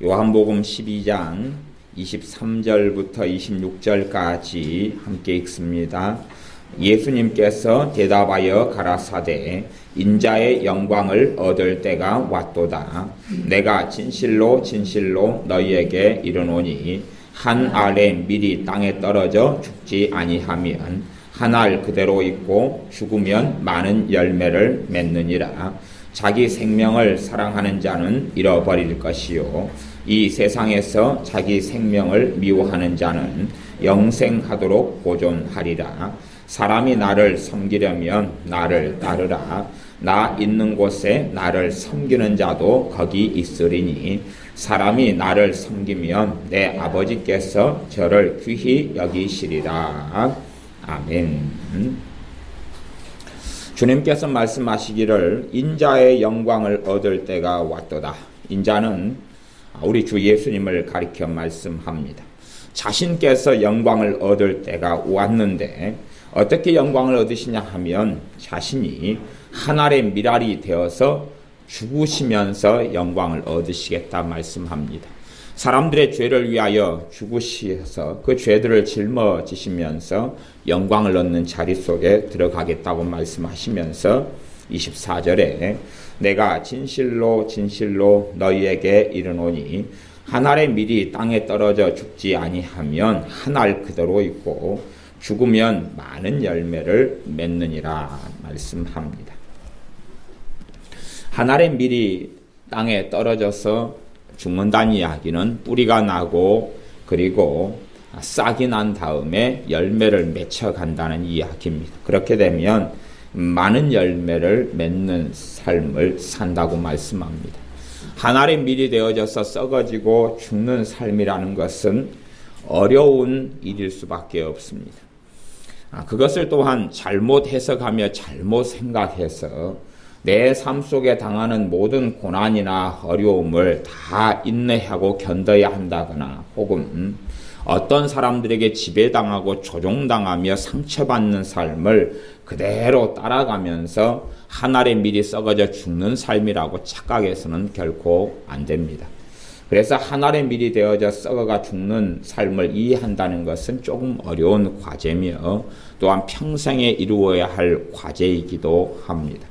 요한복음 12장 23절부터 26절까지 함께 읽습니다. 예수님께서 대답하여 가라사대 인자의 영광을 얻을 때가 왔도다. 내가 진실로 진실로 너희에게 이르노니 한 알에 밀이 땅에 떨어져 죽지 아니하면 한 알 그대로 있고 죽으면 많은 열매를 맺느니라. 자기 생명을 사랑하는 자는 잃어버릴 것이요 이 세상에서 자기 생명을 미워하는 자는 영생하도록 보존하리라. 사람이 나를 섬기려면 나를 따르라. 나 있는 곳에 나를 섬기는 자도 거기 있으리니 사람이 나를 섬기면 내 아버지께서 저를 귀히 여기시리라. 아멘. 주님께서 말씀하시기를 인자의 영광을 얻을 때가 왔도다. 인자는 우리 주 예수님을 가리켜 말씀합니다. 자신께서 영광을 얻을 때가 왔는데 어떻게 영광을 얻으시냐 하면 자신이 하늘의 미랄이 되어서 죽으시면서 영광을 얻으시겠다 말씀합니다. 사람들의 죄를 위하여 죽으셔서 그 죄들을 짊어지시면서 영광을 얻는 자리 속에 들어가겠다고 말씀하시면서 24절에 내가 진실로 진실로 너희에게 이르노니 한 알의 밀이 땅에 떨어져 죽지 아니하면 한 알 그대로 있고 죽으면 많은 열매를 맺느니라 말씀합니다. 한 알의 밀이 땅에 떨어져서 죽는다는 이야기는 뿌리가 나고 그리고 싹이 난 다음에 열매를 맺혀간다는 이야기입니다. 그렇게 되면 많은 열매를 맺는 삶을 산다고 말씀합니다. 한 알의 밀이 되어져서 썩어지고 죽는 삶이라는 것은 어려운 일일 수밖에 없습니다. 그것을 또한 잘못 해석하며 잘못 생각해서 내 삶 속에 당하는 모든 고난이나 어려움을 다 인내하고 견뎌야 한다거나 혹은 어떤 사람들에게 지배당하고 조종당하며 상처받는 삶을 그대로 따라가면서 한 알의 밀이 썩어져 죽는 삶이라고 착각해서는 결코 안 됩니다. 그래서 한 알의 밀이 되어져 썩어가 죽는 삶을 이해한다는 것은 조금 어려운 과제며 또한 평생에 이루어야 할 과제이기도 합니다.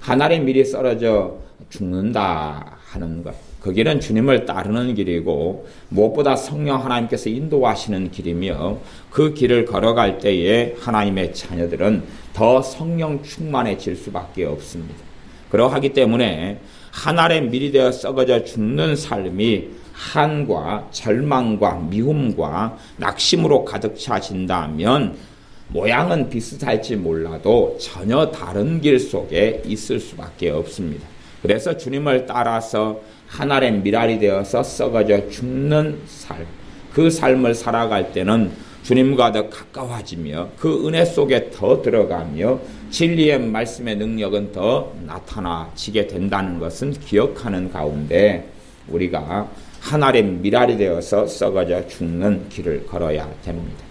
한 알의 밀이 썰어져 죽는다 하는 것, 그 길은 주님을 따르는 길이고 무엇보다 성령 하나님께서 인도하시는 길이며 그 길을 걸어갈 때에 하나님의 자녀들은 더 성령 충만해질 수밖에 없습니다. 그러하기 때문에 한 알의 밀이 되어 썩어져 죽는 삶이 한과 절망과 미움과 낙심으로 가득 차진다면 모양은 비슷할지 몰라도 전혀 다른 길 속에 있을 수밖에 없습니다. 그래서 주님을 따라서 한 알의 밀알이 되어서 썩어져 죽는 삶, 그 삶을 살아갈 때는 주님과 더 가까워지며 그 은혜 속에 더 들어가며 진리의 말씀의 능력은 더 나타나지게 된다는 것은 기억하는 가운데 우리가 한 알의 밀알이 되어서 썩어져 죽는 길을 걸어야 됩니다.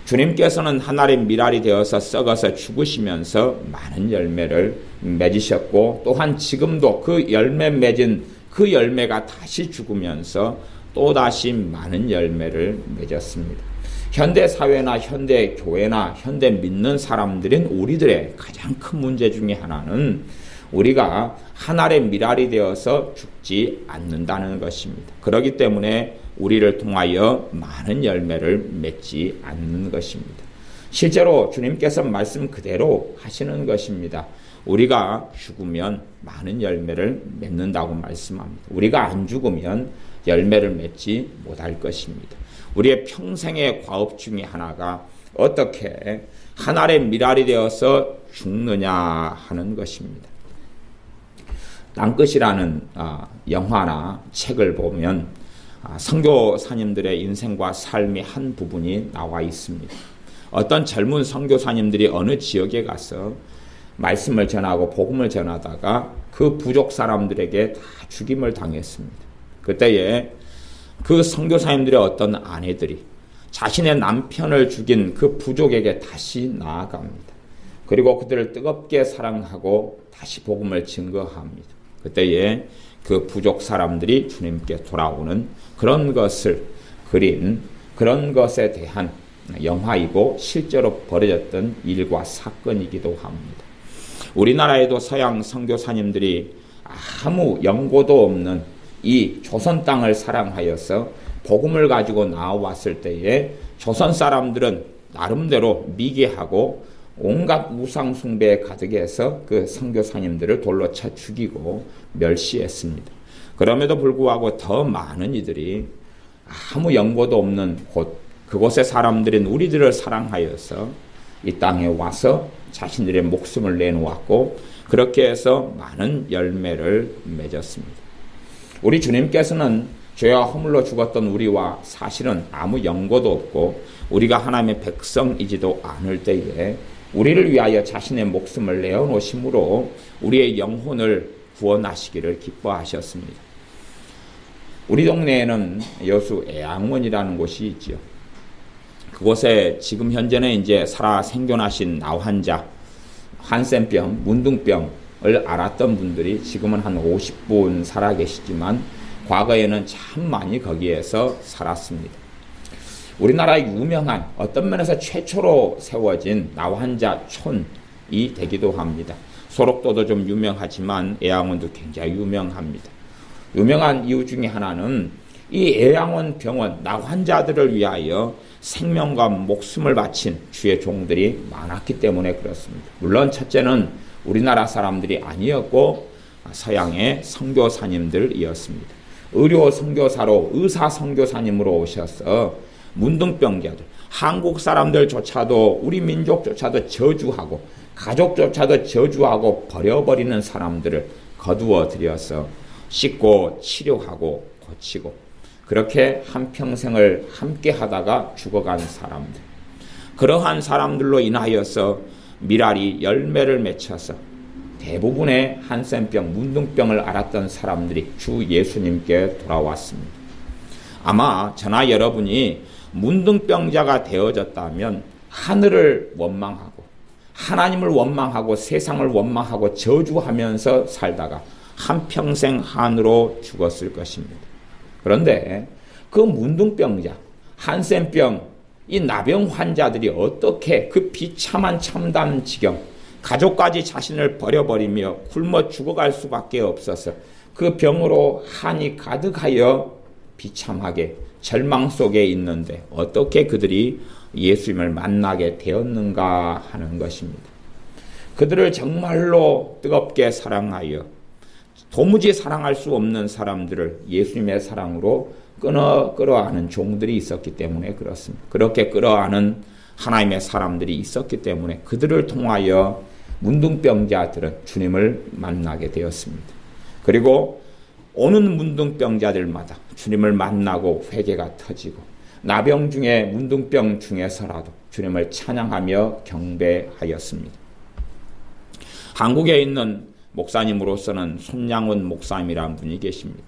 주님께서는 한 알의 밀알이 되어서 썩어서 죽으시면서 많은 열매를 맺으셨고 또한 지금도 그 열매 맺은 그 열매가 다시 죽으면서 또다시 많은 열매를 맺었습니다. 현대 사회나 현대 교회나 현대 믿는 사람들인 우리들의 가장 큰 문제 중에 하나는 우리가 한 알의 밀알이 되어서 죽지 않는다는 것입니다. 그렇기 때문에 우리를 통하여 많은 열매를 맺지 않는 것입니다. 실제로 주님께서 말씀 그대로 하시는 것입니다. 우리가 죽으면 많은 열매를 맺는다고 말씀합니다. 우리가 안 죽으면 열매를 맺지 못할 것입니다. 우리의 평생의 과업 중에 하나가 어떻게 한 알의 밀알이 되어서 죽느냐 하는 것입니다. 땅끝이라는 영화나 책을 보면 선교사님들의 인생과 삶의 한 부분이 나와 있습니다. 어떤 젊은 선교사님들이 어느 지역에 가서 말씀을 전하고 복음을 전하다가 그 부족 사람들에게 다 죽임을 당했습니다. 그때에 그 선교사님들의 어떤 아내들이 자신의 남편을 죽인 그 부족에게 다시 나아갑니다. 그리고 그들을 뜨겁게 사랑하고 다시 복음을 증거합니다. 그때에 그 부족 사람들이 주님께 돌아오는 그런 것을 그린 그런 것에 대한 영화이고 실제로 벌어졌던 일과 사건이기도 합니다. 우리나라에도 서양 선교사님들이 아무 연고도 없는 이 조선 땅을 사랑하여서 복음을 가지고 나와왔을 때에 조선 사람들은 나름대로 미개하고 온갖 우상 숭배에 가득해서 그 선교사님들을 돌로 쳐 죽이고 멸시했습니다. 그럼에도 불구하고 더 많은 이들이 아무 연고도 없는 곳, 그곳의 사람들인 우리들을 사랑하여서 이 땅에 와서 자신들의 목숨을 내놓았고 그렇게 해서 많은 열매를 맺었습니다. 우리 주님께서는 죄와 허물로 죽었던 우리와 사실은 아무 연고도 없고 우리가 하나님의 백성이지도 않을 때에 우리를 위하여 자신의 목숨을 내어놓으심으로 우리의 영혼을 구원하시기를 기뻐하셨습니다. 우리 동네에는 여수 애양원이라는 곳이 있지요. 그곳에 지금 현재는 이제 살아 생존하신 나환자, 한센병, 문둥병을 앓았던 분들이 지금은 한 50분 살아 계시지만 과거에는 참 많이 거기에서 살았습니다. 우리나라의 유명한 어떤 면에서 최초로 세워진 나환자촌이 되기도 합니다. 소록도도 좀 유명하지만 애양원도 굉장히 유명합니다. 유명한 이유 중에 하나는 이 애양원 병원 나환자들을 위하여 생명과 목숨을 바친 주의 종들이 많았기 때문에 그렇습니다. 물론 첫째는 우리나라 사람들이 아니었고 서양의 선교사님들이었습니다. 의료 선교사로 의사 선교사님으로 오셔서 문둥병자들, 한국 사람들조차도 우리 민족조차도 저주하고 가족조차도 저주하고 버려버리는 사람들을 거두어 들여서 씻고 치료하고 고치고 그렇게 한평생을 함께 하다가 죽어간 사람들, 그러한 사람들로 인하여서 미랄이 열매를 맺혀서 대부분의 한센병, 문둥병을 앓았던 사람들이 주 예수님께 돌아왔습니다. 아마 저나 여러분이 문둥병자가 되어졌다면 하늘을 원망하고 하나님을 원망하고 세상을 원망하고 저주하면서 살다가 한평생 한으로 죽었을 것입니다. 그런데 그 문둥병자, 한센병, 이 나병 환자들이 어떻게 그 비참한 참담 지경, 가족까지 자신을 버려버리며 굶어 죽어갈 수밖에 없어서 그 병으로 한이 가득하여 비참하게 절망 속에 있는데 어떻게 그들이 예수님을 만나게 되었는가 하는 것입니다. 그들을 정말로 뜨겁게 사랑하여 도무지 사랑할 수 없는 사람들을 예수님의 사랑으로 끌어안은 종들이 있었기 때문에 그렇습니다. 그렇게 끌어안은 하나님의 사람들이 있었기 때문에 그들을 통하여 문둥병자들은 주님을 만나게 되었습니다. 그리고 오는 문둥병자들마다 주님을 만나고 회개가 터지고 나병 중에 문둥병 중에서라도 주님을 찬양하며 경배하였습니다. 한국에 있는 목사님으로서는 손양훈 목사님이라는 분이 계십니다.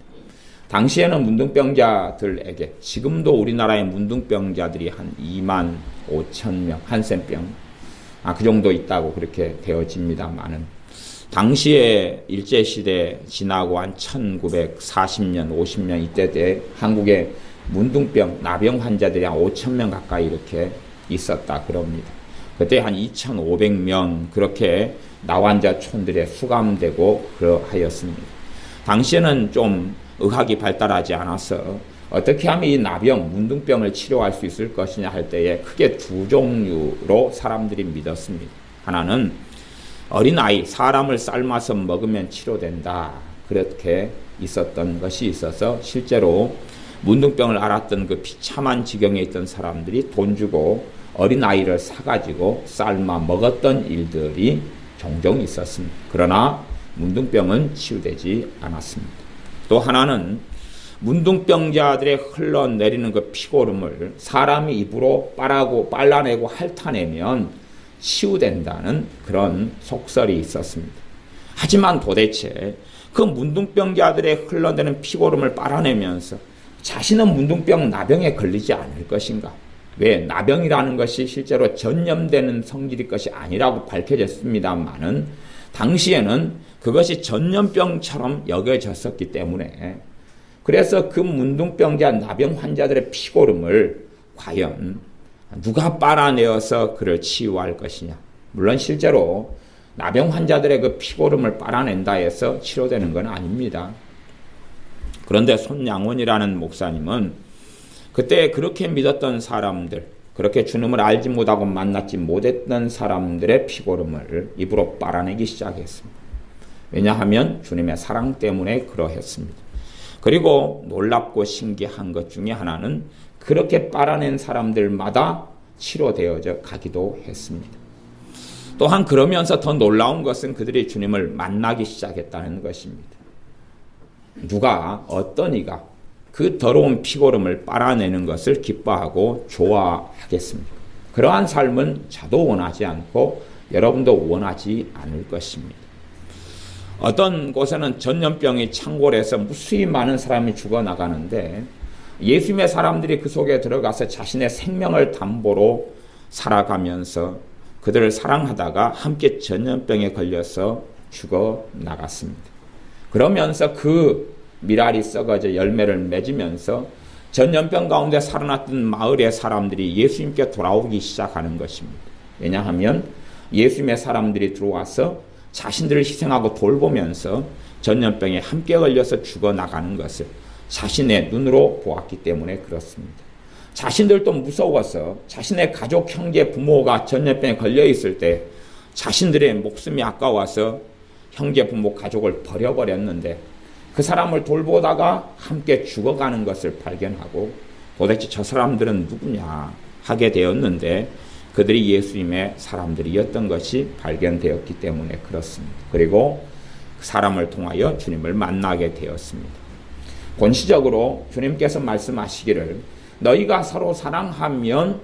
당시에는 문둥병자들에게 지금도 우리나라의 문둥병자들이 한 2만 5천 명, 한센병 그 정도 있다고 그렇게 되어집니다만은 당시에 일제시대 지나고 한 1940년, 50년 이때 때 한국에 문둥병, 나병 환자들이 한 5천 명 가까이 이렇게 있었다 그럽니다. 그때 한 2,500명 그렇게 나환자촌들에 수감되고 그러하였습니다. 당시에는 좀 의학이 발달하지 않아서 어떻게 하면 이 나병, 문둥병을 치료할 수 있을 것이냐 할 때에 크게 두 종류로 사람들이 믿었습니다. 하나는 어린아이, 사람을 삶아서 먹으면 치료된다. 그렇게 있었던 것이 있어서 실제로 문둥병을 앓았던 그 비참한 지경에 있던 사람들이 돈 주고 어린아이를 사가지고 삶아 먹었던 일들이 종종 있었습니다. 그러나 문둥병은 치유되지 않았습니다. 또 하나는 문둥병자들의 흘러내리는 그 피고름을 사람이 입으로 빨아내고 핥아내면 치유된다는 그런 속설이 있었습니다. 하지만 도대체 그 문둥병자들의 흘러내리는 피고름을 빨아내면서 자신은 문둥병, 나병에 걸리지 않을 것인가? 왜? 나병이라는 것이 실제로 전염되는 성질일 것이 아니라고 밝혀졌습니다만은 당시에는 그것이 전염병처럼 여겨졌었기 때문에 그래서 그 문둥병자 나병 환자들의 피고름을 과연 누가 빨아내어서 그를 치유할 것이냐. 물론 실제로 나병 환자들의 그 피고름을 빨아낸다 해서 치료되는 건 아닙니다. 그런데 손양원이라는 목사님은 그때 그렇게 믿었던 사람들, 그렇게 주님을 알지 못하고 만났지 못했던 사람들의 피고름을 입으로 빨아내기 시작했습니다. 왜냐하면 주님의 사랑 때문에 그러했습니다. 그리고 놀랍고 신기한 것 중에 하나는 그렇게 빨아낸 사람들마다 치료되어져 가기도 했습니다. 또한 그러면서 더 놀라운 것은 그들이 주님을 만나기 시작했다는 것입니다. 누가 어떤 이가 그 더러운 피고름을 빨아내는 것을 기뻐하고 좋아하겠습니까? 그러한 삶은 저도 원하지 않고 여러분도 원하지 않을 것입니다. 어떤 곳에는 전염병이 창궐해서 무수히 많은 사람이 죽어나가는데 예수님의 사람들이 그 속에 들어가서 자신의 생명을 담보로 살아가면서 그들을 사랑하다가 함께 전염병에 걸려서 죽어나갔습니다. 그러면서 그 밀알이 썩어져 열매를 맺으면서 전염병 가운데 살아났던 마을의 사람들이 예수님께 돌아오기 시작하는 것입니다. 왜냐하면 예수님의 사람들이 들어와서 자신들을 희생하고 돌보면서 전염병에 함께 걸려서 죽어나가는 것을 자신의 눈으로 보았기 때문에 그렇습니다. 자신들도 무서워서 자신의 가족, 형제, 부모가 전염병에 걸려있을 때 자신들의 목숨이 아까워서 형제, 부모, 가족을 버려버렸는데 그 사람을 돌보다가 함께 죽어가는 것을 발견하고 도대체 저 사람들은 누구냐 하게 되었는데 그들이 예수님의 사람들이었던 것이 발견되었기 때문에 그렇습니다. 그리고 그 사람을 통하여 주님을 만나게 되었습니다. 본시적으로 주님께서 말씀하시기를 너희가 서로 사랑하면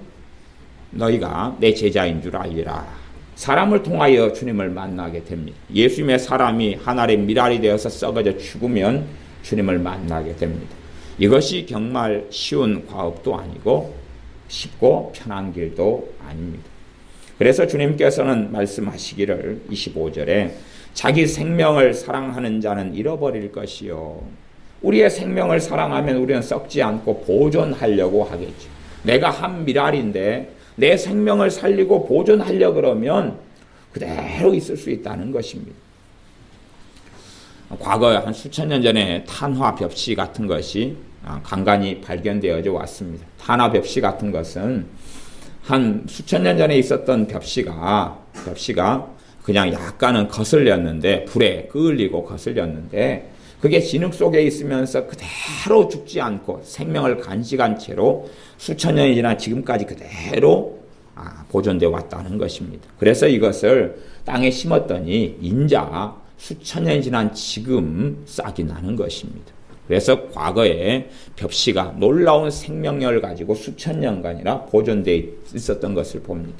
너희가 내 제자인 줄 알리라. 사람을 통하여 주님을 만나게 됩니다. 예수님의 사람이 한 알의 밀알이 되어서 썩어져 죽으면 주님을 만나게 됩니다. 이것이 정말 쉬운 과업도 아니고 쉽고 편한 길도 아닙니다. 그래서 주님께서는 말씀하시기를 25절에 자기 생명을 사랑하는 자는 잃어버릴 것이요. 우리의 생명을 사랑하면 우리는 썩지 않고 보존하려고 하겠죠. 내가 한 밀알인데 내 생명을 살리고 보존하려 그러면 그대로 있을 수 있다는 것입니다. 과거에 한 수천 년 전에 탄화 벽시 같은 것이 간간히 발견되어져 왔습니다. 탄화 벽시 같은 것은 한 수천 년 전에 있었던 벽시가 그냥 약간은 거슬렸는데 불에 끄을리고 거슬렸는데 그게 진흙 속에 있으면서 그대로 죽지 않고 생명을 간직한 채로 수천 년이 지난 지금까지 그대로 보존되어 왔다는 것입니다. 그래서 이것을 땅에 심었더니 인자 수천 년이 지난 지금 싹이 나는 것입니다. 그래서 과거에 벽시가 놀라운 생명력을 가지고 수천 년간이나 보존되어 있었던 것을 봅니다.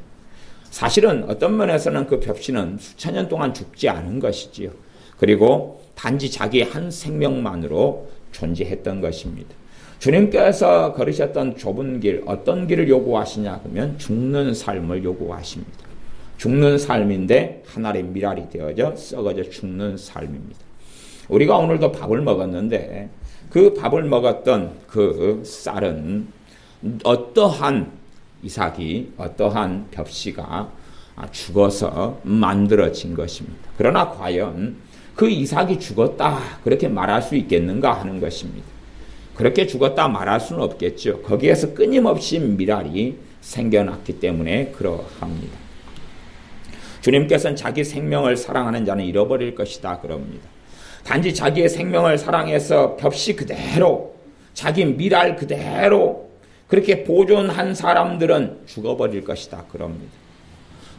사실은 어떤 면에서는 그 벽시는 수천 년 동안 죽지 않은 것이지요. 그리고 단지 자기의 한 생명만으로 존재했던 것입니다. 주님께서 걸으셨던 좁은 길, 어떤 길을 요구하시냐 그러면 죽는 삶을 요구하십니다. 죽는 삶인데 하나의 밀알이 되어져 썩어져 죽는 삶입니다. 우리가 오늘도 밥을 먹었는데 그 밥을 먹었던 그 쌀은 어떠한 이삭이, 어떠한 벽시가 죽어서 만들어진 것입니다. 그러나 과연 그 이삭이 죽었다 그렇게 말할 수 있겠는가 하는 것입니다. 그렇게 죽었다 말할 수는 없겠죠. 거기에서 끊임없이 밀알이 생겨났기 때문에 그러합니다. 주님께서는 자기 생명을 사랑하는 자는 잃어버릴 것이다 그럽니다. 단지 자기의 생명을 사랑해서 벽시 그대로 자기 밀알 그대로 그렇게 보존한 사람들은 죽어버릴 것이다 그럽니다.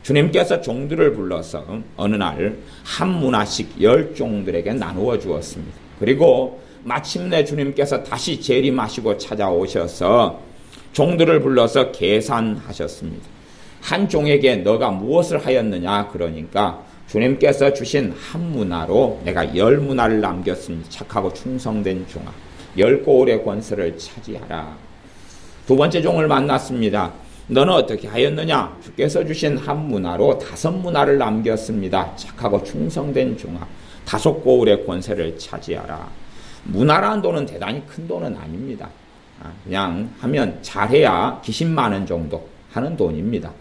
주님께서 종들을 불러서 어느 날 한 문화씩 10종들에게 나누어 주었습니다. 그리고 마침내 주님께서 다시 재림하시고 찾아오셔서 종들을 불러서 계산하셨습니다. 한 종에게 너가 무엇을 하였느냐 그러니까 주님께서 주신 한 문화로 내가 10문화를 남겼습니다. 착하고 충성된 종아 10고을의 권세를 차지하라. 두 번째 종을 만났습니다. 너는 어떻게 하였느냐? 주께서 주신 한 문화로 5문화를 남겼습니다. 착하고 충성된 종아, 5 고울의 권세를 차지하라. 문화라는 돈은 대단히 큰 돈은 아닙니다. 그냥 하면 잘해야 기신 많은 정도 하는 돈입니다.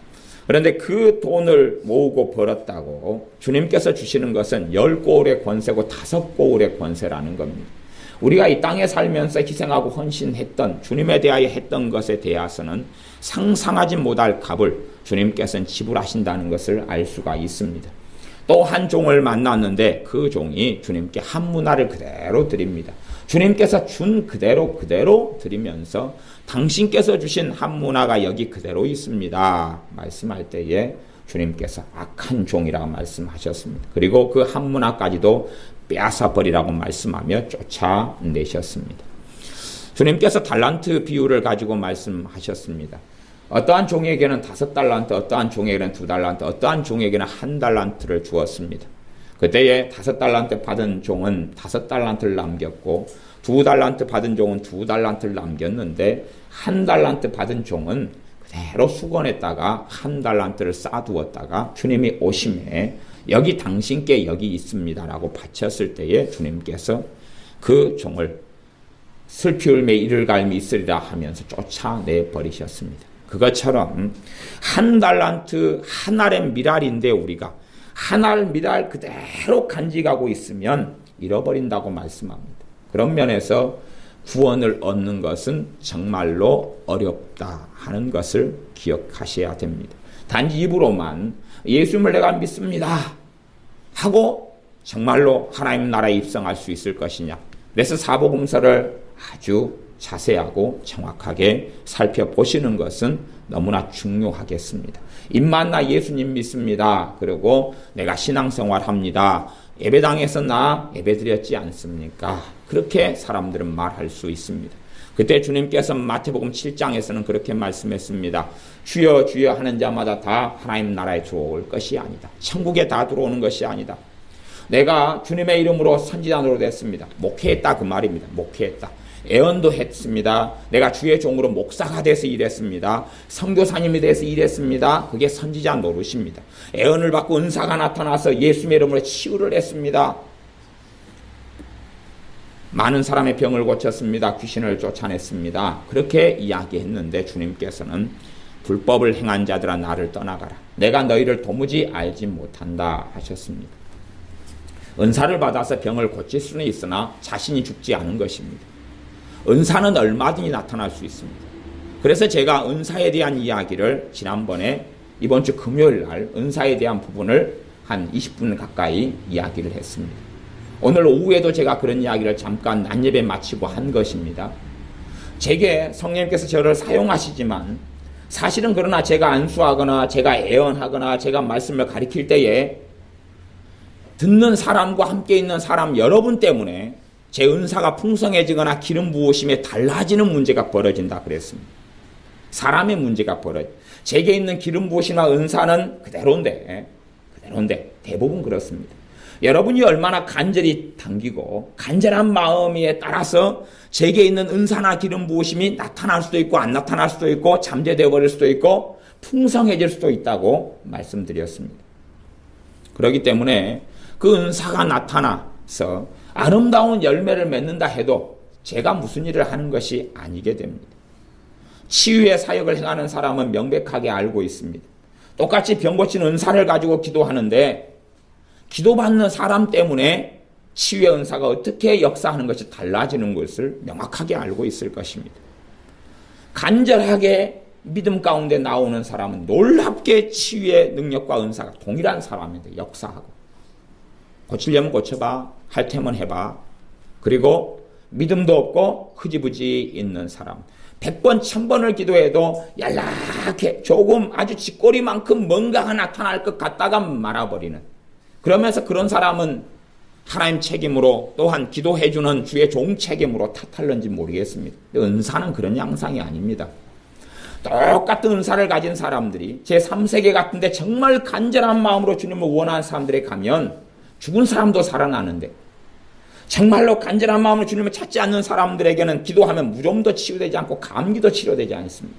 그런데 그 돈을 모으고 벌었다고 주님께서 주시는 것은 10 고울의 권세고 5 고울의 권세라는 겁니다. 우리가 이 땅에 살면서 희생하고 헌신했던 주님에 대하여 했던 것에 대해서는 상상하지 못할 값을 주님께서는 지불하신다는 것을 알 수가 있습니다. 또 한 종을 만났는데 그 종이 주님께 한 문화를 그대로 드립니다. 주님께서 준 그대로 드리면서 당신께서 주신 한 문화가 여기 그대로 있습니다. 말씀할 때에 주님께서 악한 종이라고 말씀하셨습니다. 그리고 그 한 문화까지도 빼앗아 버리라고 말씀하며 쫓아내셨습니다. 주님께서 달란트 비유를 가지고 말씀하셨습니다. 어떠한 종에게는 5달란트, 어떠한 종에게는 2달란트, 어떠한 종에게는 1달란트를 주었습니다. 그때에 5달란트 받은 종은 5달란트를 남겼고 2달란트 받은 종은 2달란트를 남겼는데 1달란트 받은 종은 그대로 수건에다가 1달란트를 쌓아두었다가 주님이 오심에 여기 당신께 여기 있습니다라고 바쳤을 때에 주님께서 그 종을 슬피 울매 이를 갈미 있으리라 하면서 쫓아내 버리셨습니다. 그것처럼 1달란트 한 알의 미랄인데 우리가 한 알 미랄 그대로 간직하고 있으면 잃어버린다고 말씀합니다. 그런 면에서 구원을 얻는 것은 정말로 어렵다 하는 것을 기억하셔야 됩니다. 단지 입으로만 예수님을 내가 믿습니다 하고 정말로 하나님 나라에 입성할 수 있을 것이냐. 그래서 사복음서를 아주 자세하고 정확하게 살펴보시는 것은 너무나 중요하겠습니다. 입만 나 예수님 믿습니다. 그리고 내가 신앙생활합니다. 예배당에서 나 예배드렸지 않습니까? 그렇게 사람들은 말할 수 있습니다. 그때 주님께서 마태복음 7장에서는 그렇게 말씀했습니다. 주여 주여 하는 자마다 다 하나님 나라에 들어올 것이 아니다. 천국에 다 들어오는 것이 아니다. 내가 주님의 이름으로 선지자로 됐습니다. 목회했다 그 말입니다. 목회했다. 애언도 했습니다. 내가 주의 종으로 목사가 돼서 일했습니다. 선교사님이 돼서 일했습니다. 그게 선지자 노릇입니다. 애언을 받고 은사가 나타나서 예수님의 이름으로 치유를 했습니다. 많은 사람의 병을 고쳤습니다. 귀신을 쫓아냈습니다. 그렇게 이야기했는데 주님께서는 불법을 행한 자들아 나를 떠나가라. 내가 너희를 도무지 알지 못한다 하셨습니다. 은사를 받아서 병을 고칠 수는 있으나 자신이 죽지 않은 것입니다. 은사는 얼마든지 나타날 수 있습니다. 그래서 제가 은사에 대한 이야기를 지난번에 이번 주 금요일 날 은사에 대한 부분을 한 20분 가까이 이야기를 했습니다. 오늘 오후에도 제가 그런 이야기를 잠깐 낮예배 마치고 한 것입니다. 제게 성령님께서 저를 사용하시지만 사실은 그러나 제가 안수하거나 제가 애언하거나 제가 말씀을 가리킬 때에 듣는 사람과 함께 있는 사람 여러분 때문에 제 은사가 풍성해지거나 기름 부으심에 달라지는 문제가 벌어진다 그랬습니다. 사람의 문제가 제게 있는 기름 부으심과 은사는 그대로인데 대부분 그렇습니다. 여러분이 얼마나 간절히 당기고 간절한 마음에 따라서 제게 있는 은사나 기름 부으심이 나타날 수도 있고 안 나타날 수도 있고 잠재되어 버릴 수도 있고 풍성해질 수도 있다고 말씀드렸습니다. 그렇기 때문에 그 은사가 나타나서 아름다운 열매를 맺는다 해도 제가 무슨 일을 하는 것이 아니게 됩니다. 치유의 사역을 행하는 사람은 명백하게 알고 있습니다. 똑같이 병 고친 은사를 가지고 기도하는데 기도받는 사람 때문에 치유의 은사가 어떻게 역사하는 것이 달라지는 것을 명확하게 알고 있을 것입니다. 간절하게 믿음 가운데 나오는 사람은 놀랍게 치유의 능력과 은사가 동일한 사람인데 역사하고 고치려면 고쳐봐, 할 테면 해봐. 그리고 믿음도 없고 흐지부지 있는 사람. 100번, 1000번을 기도해도 연락해 조금 아주 쥐꼬리만큼 뭔가가 나타날 것 같다가 말아버리는. 그러면서 그런 사람은 하나님 책임으로 또한 기도해주는 주의 종 책임으로 탓할는지 모르겠습니다. 은사는 그런 양상이 아닙니다. 똑같은 은사를 가진 사람들이 제3세계 같은데 정말 간절한 마음으로 주님을 원하는 사람들에 가면 죽은 사람도 살아나는데 정말로 간절한 마음으로 주님을 찾지 않는 사람들에게는 기도하면 무좀도 치유되지 않고 감기도 치료되지 않습니다.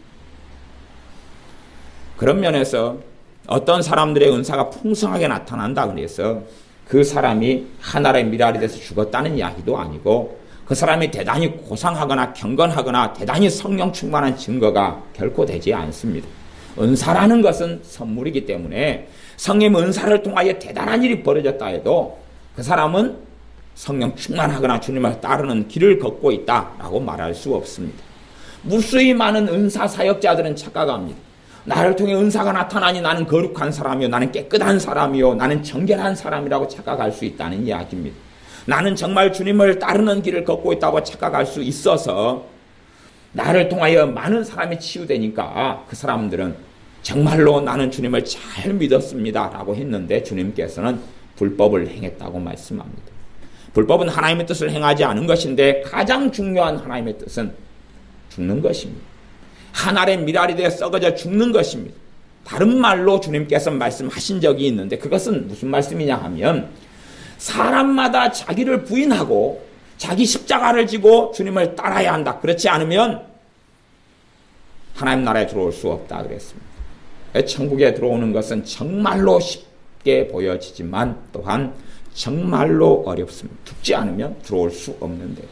그런 면에서 어떤 사람들의 은사가 풍성하게 나타난다 그래서 그 사람이 하나의 미랄이 돼서 죽었다는 이야기도 아니고 그 사람이 대단히 고상하거나 경건하거나 대단히 성령 충만한 증거가 결코 되지 않습니다. 은사라는 것은 선물이기 때문에 성령의 은사를 통하여 대단한 일이 벌어졌다 해도 그 사람은 성령 충만하거나 주님을 따르는 길을 걷고 있다라고 말할 수 없습니다. 무수히 많은 은사 사역자들은 착각합니다. 나를 통해 은사가 나타나니 나는 거룩한 사람이요, 나는 깨끗한 사람이요, 나는 정결한 사람이라고 착각할 수 있다는 이야기입니다. 나는 정말 주님을 따르는 길을 걷고 있다고 착각할 수 있어서 나를 통하여 많은 사람이 치유되니까 그 사람들은 정말로 나는 주님을 잘 믿었습니다 라고 했는데 주님께서는 불법을 행했다고 말씀합니다. 불법은 하나님의 뜻을 행하지 않은 것인데 가장 중요한 하나님의 뜻은 죽는 것입니다. 한 알의 미랄이 되어 썩어져 죽는 것입니다. 다른 말로 주님께서 말씀하신 적이 있는데 그것은 무슨 말씀이냐 하면 사람마다 자기를 부인하고 자기 십자가를 지고 주님을 따라야 한다. 그렇지 않으면 하나님 나라에 들어올 수 없다 그랬습니다. 천국에 들어오는 것은 정말로 쉽게 보여지지만 또한 정말로 어렵습니다. 죽지 않으면 들어올 수 없는데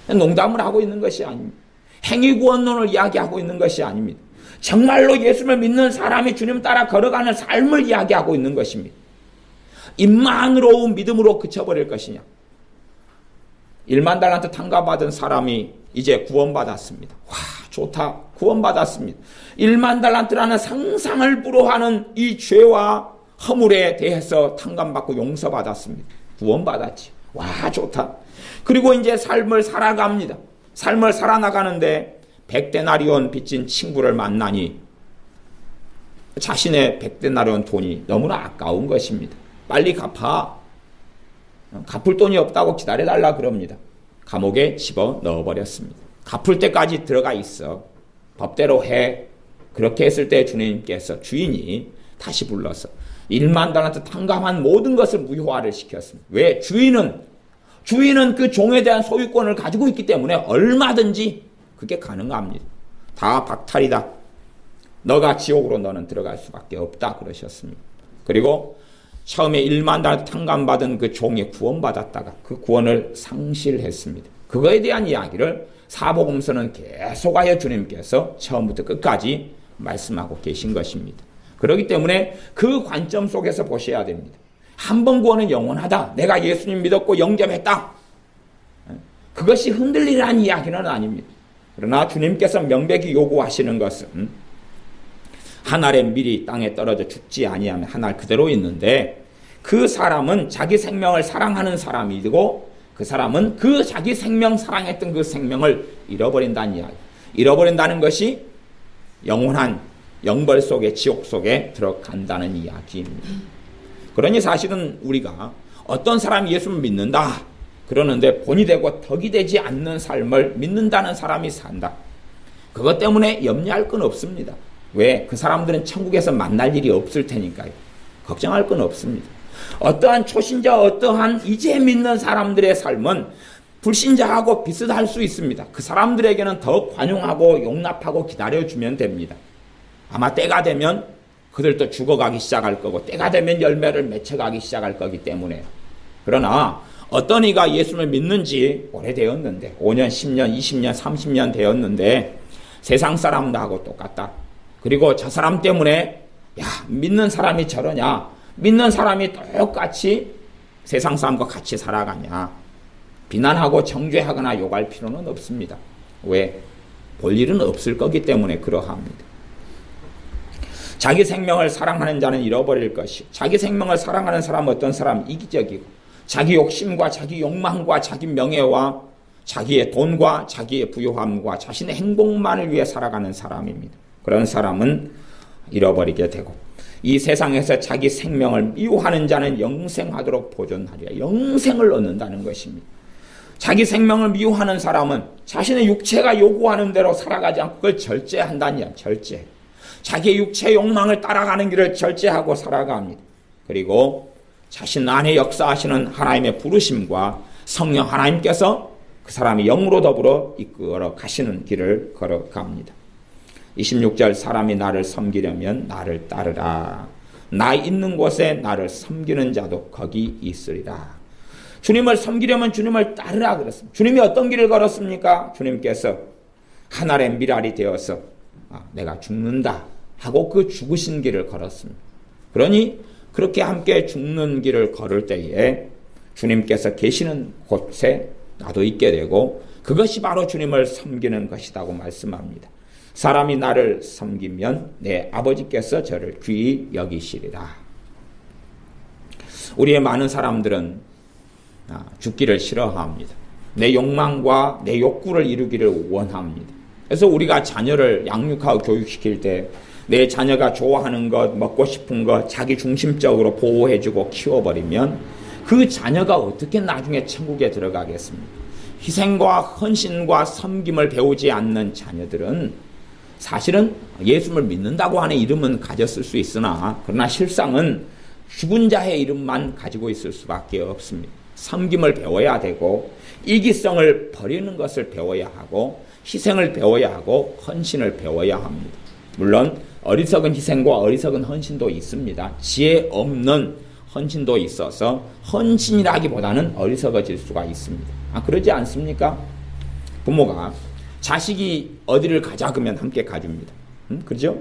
농담을 하고 있는 것이 아닙니다. 행위구원론을 이야기하고 있는 것이 아닙니다. 정말로 예수를 믿는 사람이 주님 따라 걸어가는 삶을 이야기하고 있는 것입니다. 입만으로 믿음으로 그쳐버릴 것이냐. 1만 달란트 탕감받은 사람이 이제 구원받았습니다. 와, 좋다. 구원받았습니다. 1만 달란트라는 상상을 불허하는 이 죄와 허물에 대해서 탕감받고 용서받았습니다. 구원받았지. 와, 좋다. 그리고 이제 삶을 살아갑니다. 삶을 살아나가는데 100데나리온 빚진 친구를 만나니 자신의 100데나리온 돈이 너무나 아까운 것입니다. 빨리 갚아. 갚을 돈이 없다고 기다려달라 그럽니다. 감옥에 집어 넣어버렸습니다. 갚을 때까지 들어가 있어. 법대로 해. 그렇게 했을 때 주님께서 주인이 다시 불러서 1만 달란트 탕감한 모든 것을 무효화를 시켰습니다. 왜? 주인은 그 종에 대한 소유권을 가지고 있기 때문에 얼마든지 그게 가능합니다. 다 박탈이다. 너가 지옥으로 너는 들어갈 수밖에 없다 그러셨습니다. 그리고 처음에 1만 달란트 탕감받은 그 종이 구원받았다가 그 구원을 상실했습니다. 그거에 대한 이야기를 사복음서는 계속하여 주님께서 처음부터 끝까지 말씀하고 계신 것입니다. 그렇기 때문에 그 관점 속에서 보셔야 됩니다. 한 번 구원은 영원하다. 내가 예수님 믿었고 영접했다. 그것이 흔들리라는 이야기는 아닙니다. 그러나 주님께서 명백히 요구하시는 것은 한 알의 밀이 땅에 떨어져 죽지 아니하면 한 알 그대로 있는데 그 사람은 자기 생명을 사랑하는 사람이고 그 사람은 그 자기 생명 사랑했던 그 생명을 잃어버린다는 이야기. 잃어버린다는 것이 영원한 영벌 속에 지옥 속에 들어간다는 이야기입니다. 그러니 사실은 우리가 어떤 사람이 예수를 믿는다 그러는데 본이 되고 덕이 되지 않는 삶을 믿는다는 사람이 산다. 그것 때문에 염려할 건 없습니다. 왜? 그 사람들은 천국에서 만날 일이 없을 테니까요. 걱정할 건 없습니다. 어떠한 초신자, 어떠한 이제 믿는 사람들의 삶은 불신자하고 비슷할 수 있습니다. 그 사람들에게는 더 관용하고 용납하고 기다려주면 됩니다. 아마 때가 되면 그들도 죽어가기 시작할 거고 때가 되면 열매를 맺혀가기 시작할 거기 때문에. 그러나 어떤 이가 예수를 믿는지 오래되었는데 5년, 10년, 20년, 30년 되었는데 세상 사람들하고 똑같다. 그리고 저 사람 때문에 야 믿는 사람이 저러냐, 믿는 사람이 똑같이 세상 사람과 같이 살아가냐, 비난하고 정죄하거나 욕할 필요는 없습니다. 왜? 볼 일은 없을 거기 때문에 그러합니다. 자기 생명을 사랑하는 자는 잃어버릴 것이고 자기 생명을 사랑하는 사람은 어떤 사람? 이기적이고 자기 욕심과 자기 욕망과 자기 명예와 자기의 돈과 자기의 부유함과 자신의 행복만을 위해 살아가는 사람입니다. 그런 사람은 잃어버리게 되고 이 세상에서 자기 생명을 미워하는 자는 영생하도록 보존하리라. 영생을 얻는다는 것입니다. 자기 생명을 미워하는 사람은 자신의 육체가 요구하는 대로 살아가지 않고 그걸 절제한다는 이야. 절제. 자기의 육체 욕망을 따라가는 길을 절제하고 살아갑니다. 그리고 자신 안에 역사하시는 하나님의 부르심과 성령 하나님께서 그 사람이 영으로 더불어 이끌어 가시는 길을 걸어갑니다. 26절 사람이 나를 섬기려면 나를 따르라. 나 있는 곳에 나를 섬기는 자도 거기 있으리라. 주님을 섬기려면 주님을 따르라 그랬습니다. 주님이 어떤 길을 걸었습니까? 주님께서 하늘의 미랄이 되어서 내가 죽는다 하고 그 죽으신 길을 걸었습니다. 그러니 그렇게 함께 죽는 길을 걸을 때에 주님께서 계시는 곳에 나도 있게 되고 그것이 바로 주님을 섬기는 것이라고 말씀합니다. 사람이 나를 섬기면 내 아버지께서 저를 귀히 여기시리라. 우리의 많은 사람들은 죽기를 싫어합니다. 내 욕망과 내 욕구를 이루기를 원합니다. 그래서 우리가 자녀를 양육하고 교육시킬 때 내 자녀가 좋아하는 것, 먹고 싶은 것, 자기 중심적으로 보호해주고 키워버리면 그 자녀가 어떻게 나중에 천국에 들어가겠습니까? 희생과 헌신과 섬김을 배우지 않는 자녀들은 사실은 예수를 믿는다고 하는 이름은 가졌을 수 있으나 그러나 실상은 죽은 자의 이름만 가지고 있을 수밖에 없습니다. 섬김을 배워야 되고 이기성을 버리는 것을 배워야 하고 희생을 배워야 하고 헌신을 배워야 합니다. 물론 어리석은 희생과 어리석은 헌신도 있습니다. 지혜 없는 헌신도 있어서 헌신이라기보다는 어리석어질 수가 있습니다. 그러지 않습니까? 부모가 자식이 어디를 가자 그러면 함께 가줍니다. 그렇죠?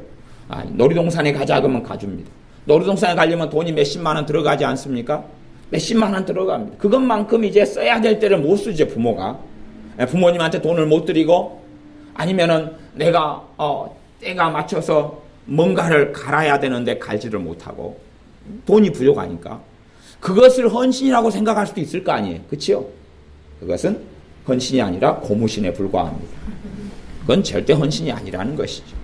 놀이동산에 가자 그러면 가줍니다. 놀이동산에 가려면 돈이 몇십만 원 들어가지 않습니까? 몇십만 원 들어갑니다. 그것만큼 이제 써야 될 때를 못 쓰죠, 부모가. 부모님한테 돈을 못 드리고 아니면은 내가 때가 맞춰서 뭔가를 갈아야 되는데 갈지를 못하고 돈이 부족하니까 그것을 헌신이라고 생각할 수도 있을 거 아니에요. 그렇죠? 그것은 헌신이 아니라 고무신에 불과합니다. 그건 절대 헌신이 아니라는 것이죠.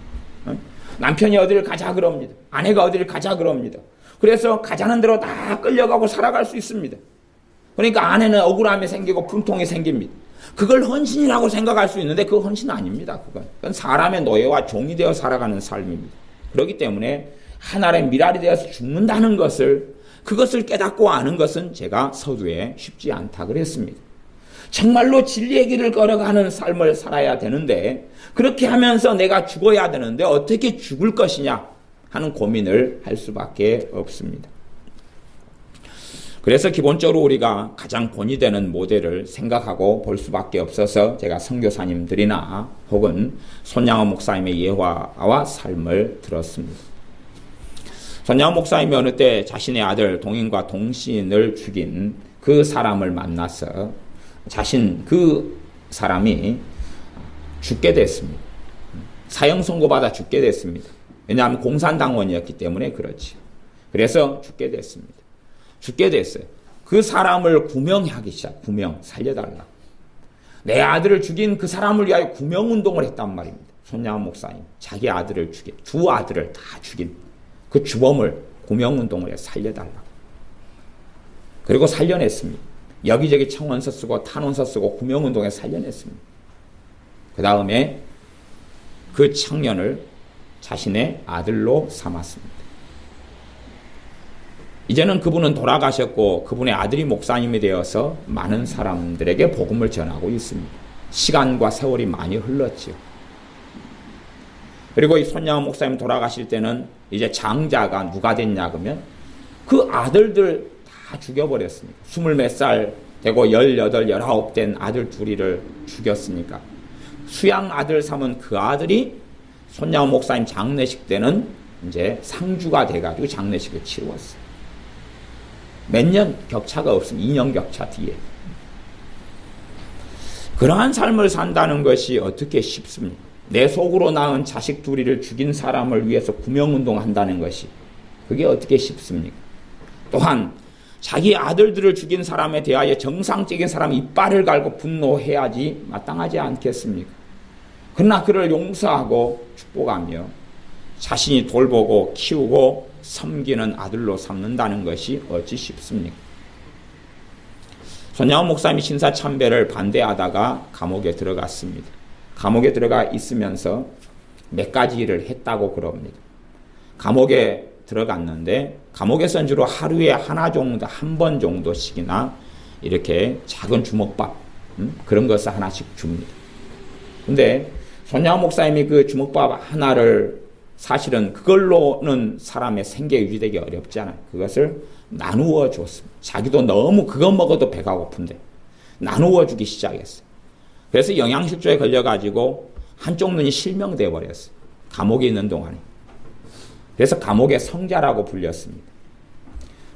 남편이 어디를 가자 그럽니다. 아내가 어디를 가자 그럽니다. 그래서 가자는 대로 다 끌려가고 살아갈 수 있습니다. 그러니까 아내는 억울함이 생기고 분통이 생깁니다. 그걸 헌신이라고 생각할 수 있는데 그건 헌신 아닙니다. 그건 사람의 노예와 종이 되어 살아가는 삶입니다. 그렇기 때문에 하늘의 미랄이 되어서 죽는다는 것을 그것을 깨닫고 아는 것은 제가 서두에 쉽지 않다 그랬습니다. 정말로 진리의 길을 걸어가는 삶을 살아야 되는데 그렇게 하면서 내가 죽어야 되는데 어떻게 죽을 것이냐 하는 고민을 할 수밖에 없습니다. 그래서 기본적으로 우리가 가장 본이 되는 모델을 생각하고 볼 수밖에 없어서 제가 선교사님들이나 혹은 손양호 목사님의 예화와 삶을 들었습니다. 손양호 목사님이 어느 때 자신의 아들 동인과 동신을 죽인 그 사람을 만나서 그 사람이 죽게 됐습니다. 사형 선고받아 죽게 됐습니다. 왜냐하면 공산당원이었기 때문에 그렇지. 그래서 죽게 됐습니다. 죽게 됐어요. 그 사람을 구명하기 시작. 구명 살려달라. 내 아들을 죽인 그 사람을 위하여 구명운동을 했단 말입니다. 손양호 목사님 자기 아들을 죽인 두 아들을 다 죽인 그 주범을 구명운동을 해 살려달라. 그리고 살려냈습니다. 여기저기 청원서 쓰고 탄원서 쓰고 구명운동에 살려냈습니다. 그 다음에 그 청년을 자신의 아들로 삼았습니다. 이제는 그분은 돌아가셨고 그분의 아들이 목사님이 되어서 많은 사람들에게 복음을 전하고 있습니다. 시간과 세월이 많이 흘렀죠. 그리고 이 손양호 목사님 돌아가실 때는 이제 장자가 누가 됐냐 그러면 그 아들들 다 죽여버렸습니다. 20몇 살 되고 18, 19 된 아들 둘이를 죽였으니까 수양 아들 삼은 그 아들이 손양호 목사님 장례식 때는 이제 상주가 돼가지고 장례식을 치루었어요. 몇 년 격차가 없습니다. 2년 격차 뒤에. 그러한 삶을 산다는 것이 어떻게 쉽습니까? 내 속으로 낳은 자식 둘이를 죽인 사람을 위해서 구명운동 한다는 것이 그게 어떻게 쉽습니까? 또한 자기 아들들을 죽인 사람에 대하여 정상적인 사람이 이빨을 갈고 분노해야지 마땅하지 않겠습니까? 그러나 그를 용서하고 축복하며 자신이 돌보고 키우고 섬기는 아들로 삼는다는 것이 어찌 쉽습니까? 손양호 목사님이 신사참배를 반대하다가 감옥에 들어갔습니다. 감옥에 들어가 있으면서 몇 가지 일을 했다고 그럽니다. 감옥에 들어갔는데 감옥에서는 주로 하루에 하나 정도, 한 번 정도씩이나 이렇게 작은 주먹밥 그런 것을 하나씩 줍니다. 근데 손양원 목사님이 그 주먹밥 하나를 사실은 그걸로는 사람의 생계 유지되기 어렵지 않아요. 그것을 나누어 줬습니다. 자기도 너무 그거 먹어도 배가 고픈데 나누어 주기 시작했어요. 그래서 영양실조에 걸려가지고 한쪽 눈이 실명되어 버렸어요. 감옥에 있는 동안에. 그래서 감옥의 성자라고 불렸습니다.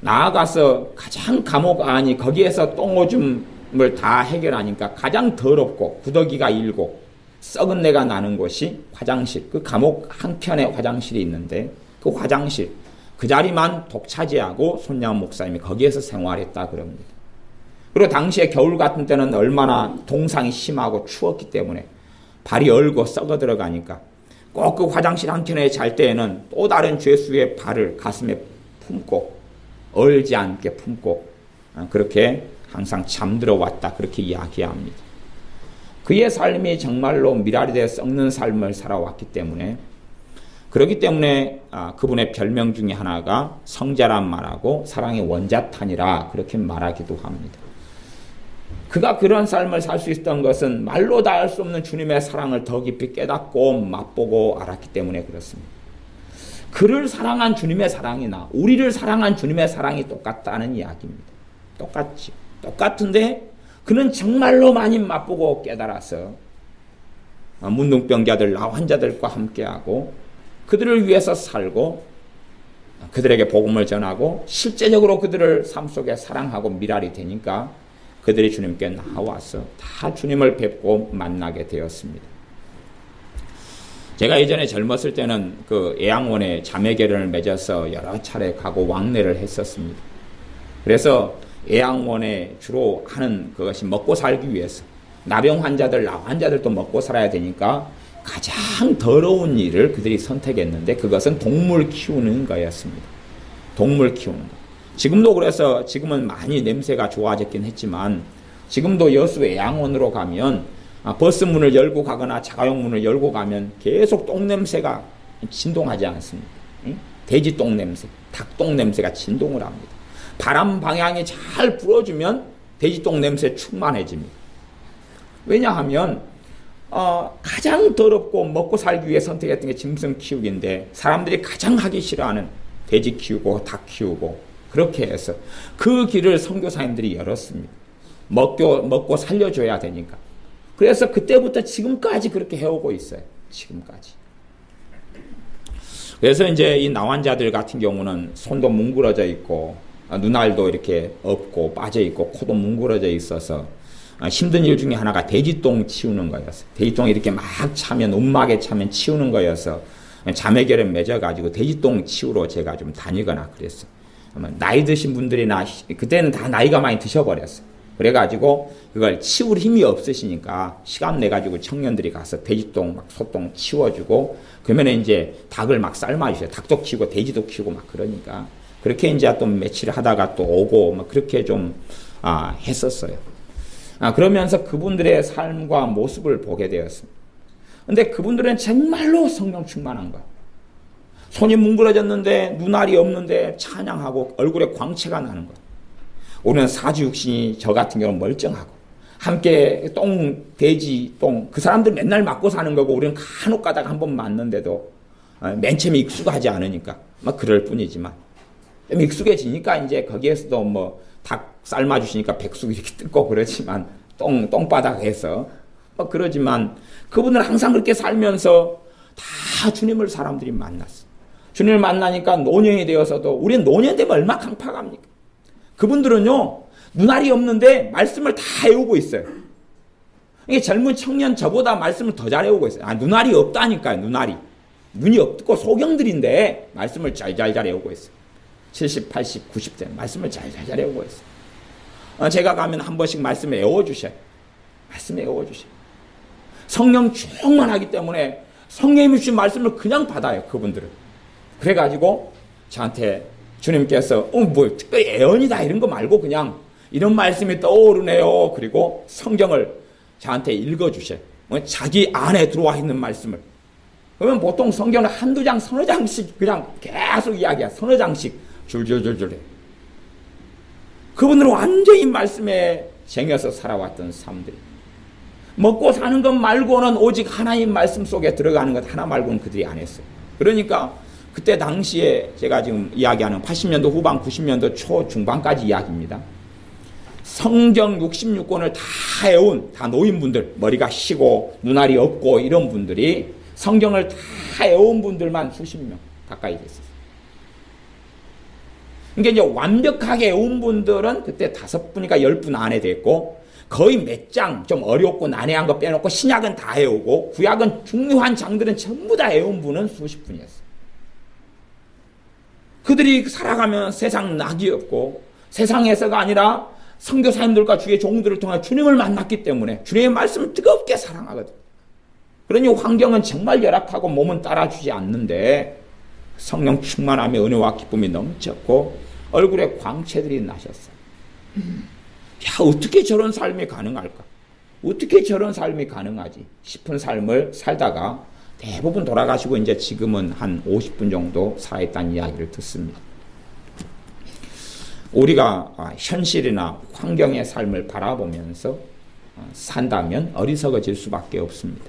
나아가서 가장 감옥 안이 거기에서 똥오줌을 다 해결하니까 가장 더럽고 구더기가 일고 썩은 내가 나는 곳이 화장실. 그 감옥 한켠에 화장실이 있는데 그 화장실 그 자리만 독차지하고 손양원 목사님이 거기에서 생활했다 그럽니다. 그리고 당시에 겨울 같은 때는 얼마나 동상이 심하고 추웠기 때문에 발이 얼고 썩어 들어가니까 꼭 그 화장실 한켠에 잘 때에는 또 다른 죄수의 발을 가슴에 품고 얼지 않게 품고 그렇게 항상 잠들어 왔다 그렇게 이야기합니다. 그의 삶이 정말로 미랄이 되어 썩는 삶을 살아왔기 때문에 그렇기 때문에 그분의 별명 중에 하나가 성자란 말하고 사랑의 원자탄이라 그렇게 말하기도 합니다. 그가 그런 삶을 살 수 있었던 것은 말로 다 할 수 없는 주님의 사랑을 더 깊이 깨닫고 맛보고 알았기 때문에 그렇습니다. 그를 사랑한 주님의 사랑이나 우리를 사랑한 주님의 사랑이 똑같다는 이야기입니다. 똑같지. 똑같은데 그는 정말로 많이 맛보고 깨달아서 문둥병자들, 환자들과 함께하고 그들을 위해서 살고 그들에게 복음을 전하고 실제적으로 그들을 삶 속에 사랑하고 미랄이 되니까 그들이 주님께 나와서 다 주님을 뵙고 만나게 되었습니다. 제가 예전에 젊었을 때는 그 애양원에 자매결연을 맺어서 여러 차례 가고 왕래를 했었습니다. 그래서 애양원에 주로 하는 그것이 먹고 살기 위해서 나병 환자들, 환자들도 먹고 살아야 되니까 가장 더러운 일을 그들이 선택했는데 그것은 동물 키우는 거였습니다. 동물 키우는 거. 지금도 그래서 지금은 많이 냄새가 좋아졌긴 했지만 지금도 여수 애양원으로 가면 버스 문을 열고 가거나 자가용 문을 열고 가면 계속 똥냄새가 진동하지 않습니다. 돼지 똥냄새, 닭 똥냄새가 진동을 합니다. 바람 방향이 잘 불어주면 돼지 똥냄새 충만해집니다. 왜냐하면 가장 더럽고 먹고 살기 위해 선택했던 게 짐승 키우기인데 사람들이 가장 하기 싫어하는 돼지 키우고 닭 키우고 그렇게 해서 그 길을 선교사님들이 열었습니다. 먹고 살려줘야 되니까. 그래서 그때부터 지금까지 그렇게 해오고 있어요. 지금까지. 그래서 이제 이 나환자들 같은 경우는 손도 뭉그러져 있고 눈알도 이렇게 없고 빠져 있고 코도 뭉그러져 있어서 힘든 일 중에 하나가 돼지똥 치우는 거였어요. 돼지똥 이렇게 막 차면 움막에 차면 치우는 거여서 자매결연 맺어가지고 돼지똥 치우러 제가 좀 다니거나 그랬어요. 나이 드신 분들이나 그때는 다 나이가 많이 드셔버렸어요. 그래가지고 그걸 치울 힘이 없으시니까 시간 내가지고 청년들이 가서 돼지똥 막 소똥 치워주고 그러면 이제 닭을 막 삶아주세요. 닭도 키우고 돼지도 키우고 막 그러니까 그렇게 이제 또 며칠 하다가 또 오고 막 그렇게 좀 했었어요. 그러면서 그분들의 삶과 모습을 보게 되었습니다. 근데 그분들은 정말로 성령 충만한 거예요. 손이 뭉그러졌는데 눈알이 없는데 찬양하고 얼굴에 광채가 나는 거예요. 우리는 사지육신이 저 같은 경우는 멀쩡하고 함께 돼지 똥 그 사람들 맨날 맞고 사는 거고 우리는 간혹 가다가 한번 맞는데도 맨 처음에 익숙하지 않으니까 막 그럴 뿐이지만 좀 익숙해지니까 이제 거기에서도 뭐 닭 삶아주시니까 백숙 이렇게 뜯고 그러지만 똥바닥에서 막 그러지만 그분은 항상 그렇게 살면서 다 주님을 사람들이 만났어. 주님을 만나니까 노년이 되어서도 우리는 노년 되면 얼마나 강팍합니까? 그분들은요 눈알이 없는데 말씀을 다 외우고 있어요. 이게 젊은 청년 저보다 말씀을 더 잘 외우고 있어요. 눈알이 없다니까요. 눈이 없고 소경들인데 말씀을 잘 외우고 있어요. 70, 80, 90대 말씀을 잘 외우고 있어요. 제가 가면 한 번씩 말씀을 외워주셔요. 말씀을 외워주셔요. 성령 충만하기 때문에 성령님이 주신 말씀을 그냥 받아요. 그분들은. 그래가지고 저한테 주님께서 뭐 특별히 애언이다 이런 거 말고 그냥 이런 말씀이 떠오르네요. 그리고 성경을 저한테 읽어주셔요. 자기 안에 들어와 있는 말씀을. 그러면 보통 성경은 한두 장, 서너 장씩 그냥 계속 이야기야. 서너 장씩 줄줄줄줄 해. 그분들은 완전히 말씀에 쟁여서 살아왔던 사람들이. 먹고 사는 것 말고는 오직 하나님 말씀 속에 들어가는 것 하나 말고는 그들이 안 했어요. 그러니까 그때 당시에 제가 지금 이야기하는 80년도 후반 90년도 초 중반까지 이야기입니다. 성경 66권을 다 해온 다 노인분들, 머리가 희고 눈알이 없고 이런 분들이 성경을 다 해온 분들만 수십 명 가까이 됐어요. 그러니까 이제 완벽하게 외운 분들은 그때 5분이니까 10분 안에 됐고, 거의 몇 장 좀 어렵고 난해한 거 빼놓고 신약은 다 해오고 구약은 중요한 장들은 전부 다 해온 분은 수십 분이었어요. 그들이 살아가면 세상 낙이 없고 세상에서가 아니라 선교사님들과 주의 종들을 통해 주님을 만났기 때문에 주님의 말씀을 뜨겁게 사랑하거든. 그러니 환경은 정말 열악하고 몸은 따라주지 않는데 성령 충만함의 은혜와 기쁨이 넘쳤고 얼굴에 광채들이 나셨어요. 야, 어떻게 저런 삶이 가능할까? 어떻게 저런 삶이 가능하지? 싶은 삶을 살다가 대부분 돌아가시고 이제 지금은 한 50분 정도 살아있다는 이야기를 듣습니다. 우리가 현실이나 환경의 삶을 바라보면서 산다면 어리석어질 수밖에 없습니다.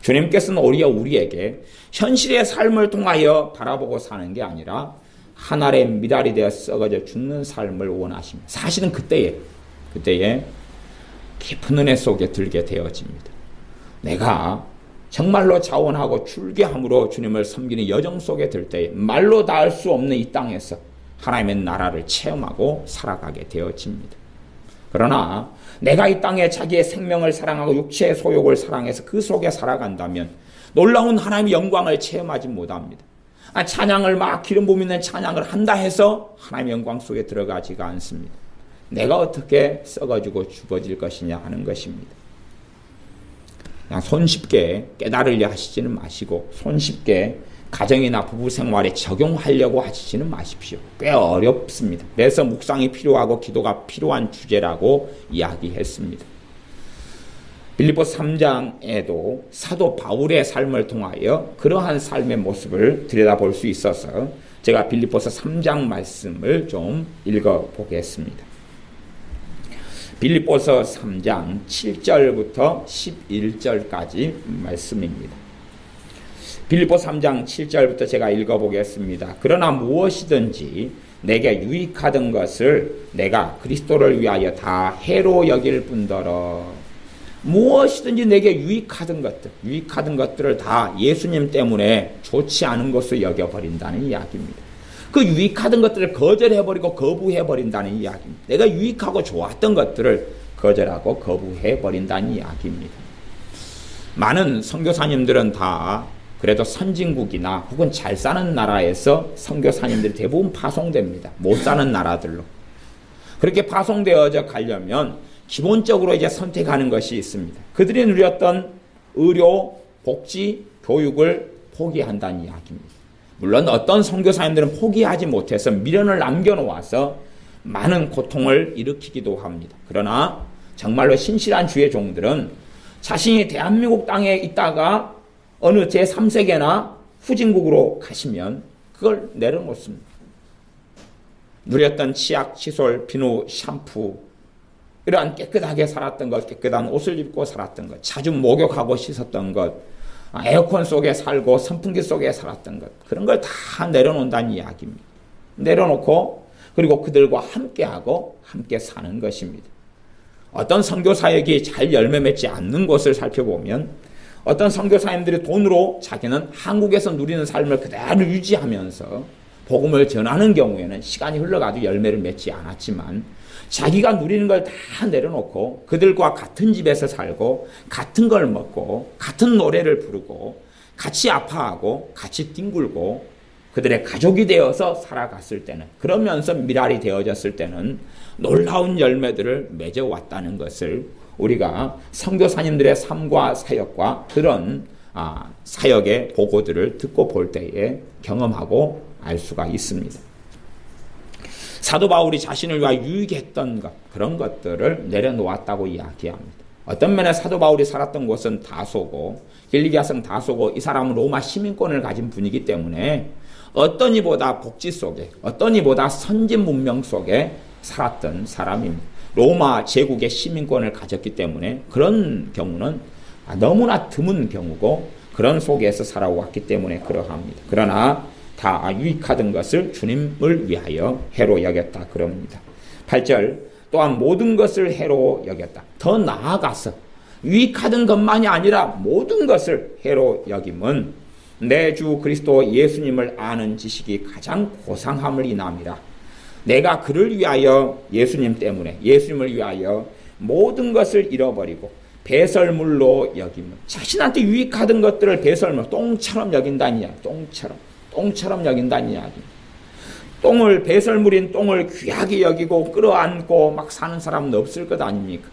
주님께서는 오히려 우리에게 현실의 삶을 통하여 바라보고 사는 게 아니라 하늘의 미랄이 되어 썩어져 죽는 삶을 원하십니다. 사실은 그때에 깊은 은혜 속에 들게 되어집니다. 내가 정말로 자원하고 출교함으로 주님을 섬기는 여정 속에 들 때에 말로 닿을 수 없는 이 땅에서 하나님의 나라를 체험하고 살아가게 되어집니다. 그러나 내가 이 땅에 자기의 생명을 사랑하고 육체의 소욕을 사랑해서 그 속에 살아간다면 놀라운 하나님의 영광을 체험하지 못합니다. 찬양을 막 기름 부음 있는 찬양을 한다 해서 하나님의 영광 속에 들어가지가 않습니다. 내가 어떻게 썩어지고 죽어질 것이냐 하는 것입니다. 그냥 손쉽게 깨달으려 하시지는 마시고 손쉽게 가정이나 부부 생활에 적용하려고 하시지는 마십시오. 꽤 어렵습니다. 그래서 묵상이 필요하고 기도가 필요한 주제라고 이야기했습니다. 빌립보서 3장에도 사도 바울의 삶을 통하여 그러한 삶의 모습을 들여다볼 수 있어서 제가 빌립보서 3장 말씀을 좀 읽어보겠습니다. 빌립보서 3장 7절부터 11절까지 말씀입니다. 빌립보서 3장 7절부터 제가 읽어보겠습니다. 그러나 무엇이든지 내게 유익하던 것을 내가 그리스도를 위하여 다 해로 여길 뿐더러 무엇이든지 내게 유익하던 것들을 다 예수님 때문에 좋지 않은 것을 여겨버린다는 이야기입니다. 그 유익하던 것들을 거절해버리고 거부해버린다는 이야기입니다. 내가 유익하고 좋았던 것들을 거절하고 거부해버린다는 이야기입니다. 많은 선교사님들은 다 그래도 선진국이나 혹은 잘 사는 나라에서 선교사님들이 대부분 파송됩니다. 못 사는 나라들로. 그렇게 파송되어져 가려면 기본적으로 이제 선택하는 것이 있습니다. 그들이 누렸던 의료, 복지, 교육을 포기한다는 이야기입니다. 물론 어떤 선교사님들은 포기하지 못해서 미련을 남겨놓아서 많은 고통을 일으키기도 합니다. 그러나 정말로 신실한 주의 종들은 자신이 대한민국 땅에 있다가 어느 제3세계나 후진국으로 가시면 그걸 내려놓습니다. 누렸던 치약, 칫솔, 비누, 샴푸 이러한 깨끗하게 살았던 것, 깨끗한 옷을 입고 살았던 것, 자주 목욕하고 씻었던 것, 에어컨 속에 살고 선풍기 속에 살았던 것, 그런 걸 다 내려놓는다는 이야기입니다. 내려놓고 그리고 그들과 함께하고 함께 사는 것입니다. 어떤 선교사역이 잘 열매 맺지 않는 것을 살펴보면 어떤 선교사님들이 돈으로 자기는 한국에서 누리는 삶을 그대로 유지하면서 복음을 전하는 경우에는 시간이 흘러가도 열매를 맺지 않았지만 자기가 누리는 걸 다 내려놓고 그들과 같은 집에서 살고 같은 걸 먹고 같은 노래를 부르고 같이 아파하고 같이 뒹굴고 그들의 가족이 되어서 살아갔을 때는 그러면서 미랄이 되어졌을 때는 놀라운 열매들을 맺어왔다는 것을 우리가 선교사님들의 삶과 사역과 그런 사역의 보고들을 듣고 볼 때에 경험하고 알 수가 있습니다. 사도 바울이 자신을 위하여 유익했던 것, 그런 것들을 내려놓았다고 이야기합니다. 어떤 면에 사도 바울이 살았던 곳은 다소고 길리기아성 다소고 이 사람은 로마 시민권을 가진 분이기 때문에 어떤 이보다 복지 속에 어떤 이보다 선진 문명 속에 살았던 사람입니다. 로마 제국의 시민권을 가졌기 때문에 그런 경우는 너무나 드문 경우고 그런 속에서 살아왔기 때문에 그러합니다. 그러나 다 유익하던 것을 주님을 위하여 해로 여겼다 그럽니다. 8절 또한 모든 것을 해로 여겼다. 더 나아가서 유익하던 것만이 아니라 모든 것을 해로 여김은 내 주 그리스도 예수님을 아는 지식이 가장 고상함을 인함이라. 내가 그를 위하여 예수님 때문에 예수님을 위하여 모든 것을 잃어버리고 배설물로 여김은 자신한테 유익하던 것들을 배설물, 똥처럼 여긴다는 이야기. 똥처럼 여긴다는 이야기. 똥을 배설물인 똥을 귀하게 여기고 끌어안고 막 사는 사람은 없을 것 아닙니까?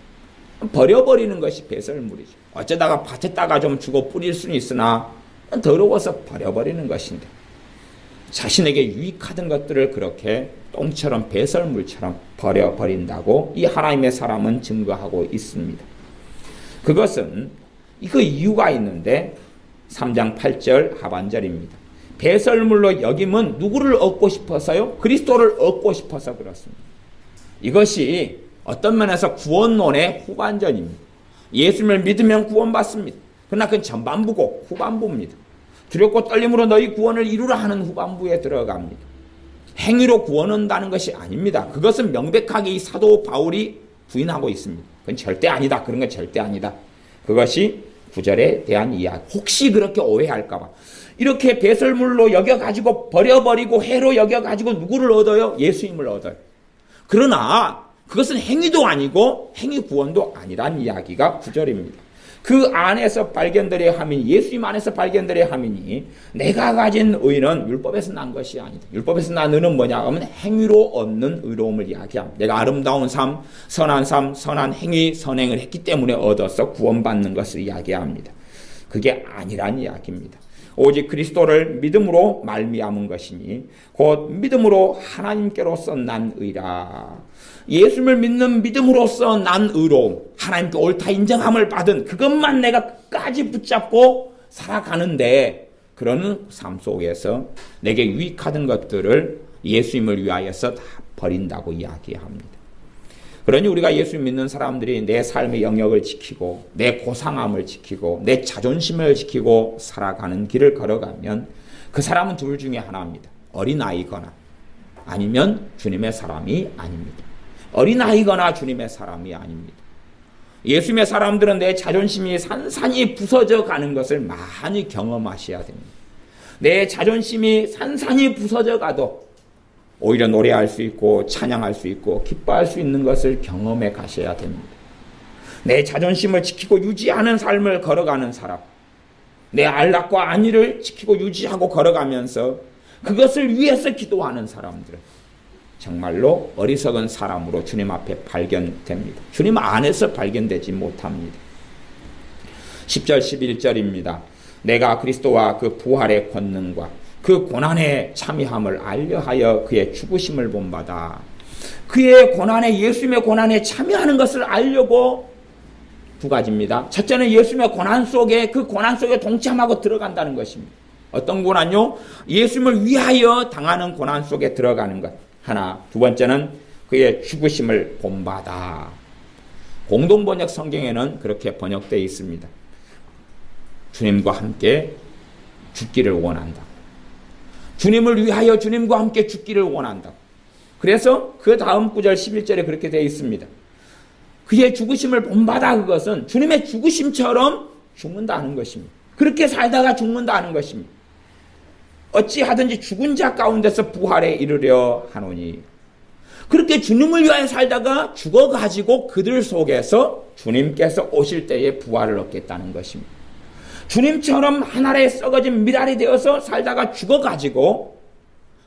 버려버리는 것이 배설물이죠. 어쩌다가 밭에다가 좀 주고 뿌릴 수는 있으나 더러워서 버려버리는 것인데 자신에게 유익하던 것들을 그렇게 똥처럼 배설물처럼 버려버린다고 이 하나님의 사람은 증거하고 있습니다. 그것은 그 이유가 있는데 3장 8절 하반절입니다. 배설물로 여김은 누구를 얻고 싶어서요? 그리스도를 얻고 싶어서 그렇습니다. 이것이 어떤 면에서 구원론의 후반전입니다. 예수님을 믿으면 구원받습니다. 그러나 그건 전반부고 후반부입니다. 두렵고 떨림으로 너희 구원을 이루라 하는 후반부에 들어갑니다. 행위로 구원 얻는다는 것이 아닙니다. 그것은 명백하게 이 사도 바울이 부인하고 있습니다. 그건 절대 아니다. 그런 건 절대 아니다. 그것이 구절에 대한 이야기. 혹시 그렇게 오해할까봐. 이렇게 배설물로 여겨가지고 버려버리고 해로 여겨가지고 누구를 얻어요? 예수님을 얻어요. 그러나 그것은 행위도 아니고 행위 구원도 아니란 이야기가 구절입니다. 그 안에서 발견되려 함이니 예수님 안에서 발견되려 함이니 내가 가진 의는 율법에서 난 것이 아니다. 율법에서 난 의는 뭐냐 하면 행위로 얻는 의로움을 이야기합니다. 내가 아름다운 삶, 선한 행위, 선행을 했기 때문에 얻어서 구원받는 것을 이야기합니다. 그게 아니란 이야기입니다. 오직 그리스도를 믿음으로 말미암은 것이니 곧 믿음으로 하나님께로서 난 의라. 예수님을 믿는 믿음으로써 난 의로움, 하나님께 옳다 인정함을 받은 그것만 내가 끝까지 붙잡고 살아가는데 그러는 삶 속에서 내게 유익하던 것들을 예수님을 위하여서 다 버린다고 이야기합니다. 그러니 우리가 예수님 믿는 사람들이 내 삶의 영역을 지키고 내 고상함을 지키고 내 자존심을 지키고 살아가는 길을 걸어가면 그 사람은 둘 중에 하나입니다. 어린아이거나 아니면 주님의 사람이 아닙니다. 어린아이거나 주님의 사람이 아닙니다. 예수님의 사람들은 내 자존심이 산산이 부서져 가는 것을 많이 경험하셔야 됩니다. 내 자존심이 산산이 부서져 가도 오히려 노래할 수 있고 찬양할 수 있고 기뻐할 수 있는 것을 경험해 가셔야 됩니다. 내 자존심을 지키고 유지하는 삶을 걸어가는 사람, 내 안락과 안위를 지키고 유지하고 걸어가면서 그것을 위해서 기도하는 사람들은 정말로 어리석은 사람으로 주님 앞에 발견됩니다. 주님 안에서 발견되지 못합니다. 10절 11절입니다. 내가 그리스도와 그 부활의 권능과 그 고난의 참여함을 알려하여 그의 죽으심을 본받아. 그의 고난에 예수님의 고난에 참여하는 것을 알려고 두 가지입니다. 첫째는 예수님의 고난 속에 그 고난 속에 동참하고 들어간다는 것입니다. 어떤 고난요? 예수님을 위하여 당하는 고난 속에 들어가는 것. 하나. 두 번째는 그의 죽으심을 본받아. 공동번역 성경에는 그렇게 번역되어 있습니다. 주님과 함께 죽기를 원한다. 주님을 위하여 주님과 함께 죽기를 원한다. 그래서 그 다음 구절 11절에 그렇게 되어 있습니다. 그의 죽으심을 본받아. 그것은 주님의 죽으심처럼 죽는다는 것입니다. 그렇게 살다가 죽는다는 것입니다. 어찌하든지 죽은 자 가운데서 부활에 이르려 하노니. 그렇게 주님을 위하여 살다가 죽어가지고 그들 속에서 주님께서 오실 때에 부활을 얻겠다는 것입니다. 주님처럼 하늘에 썩어진 미랄이 되어서 살다가 죽어가지고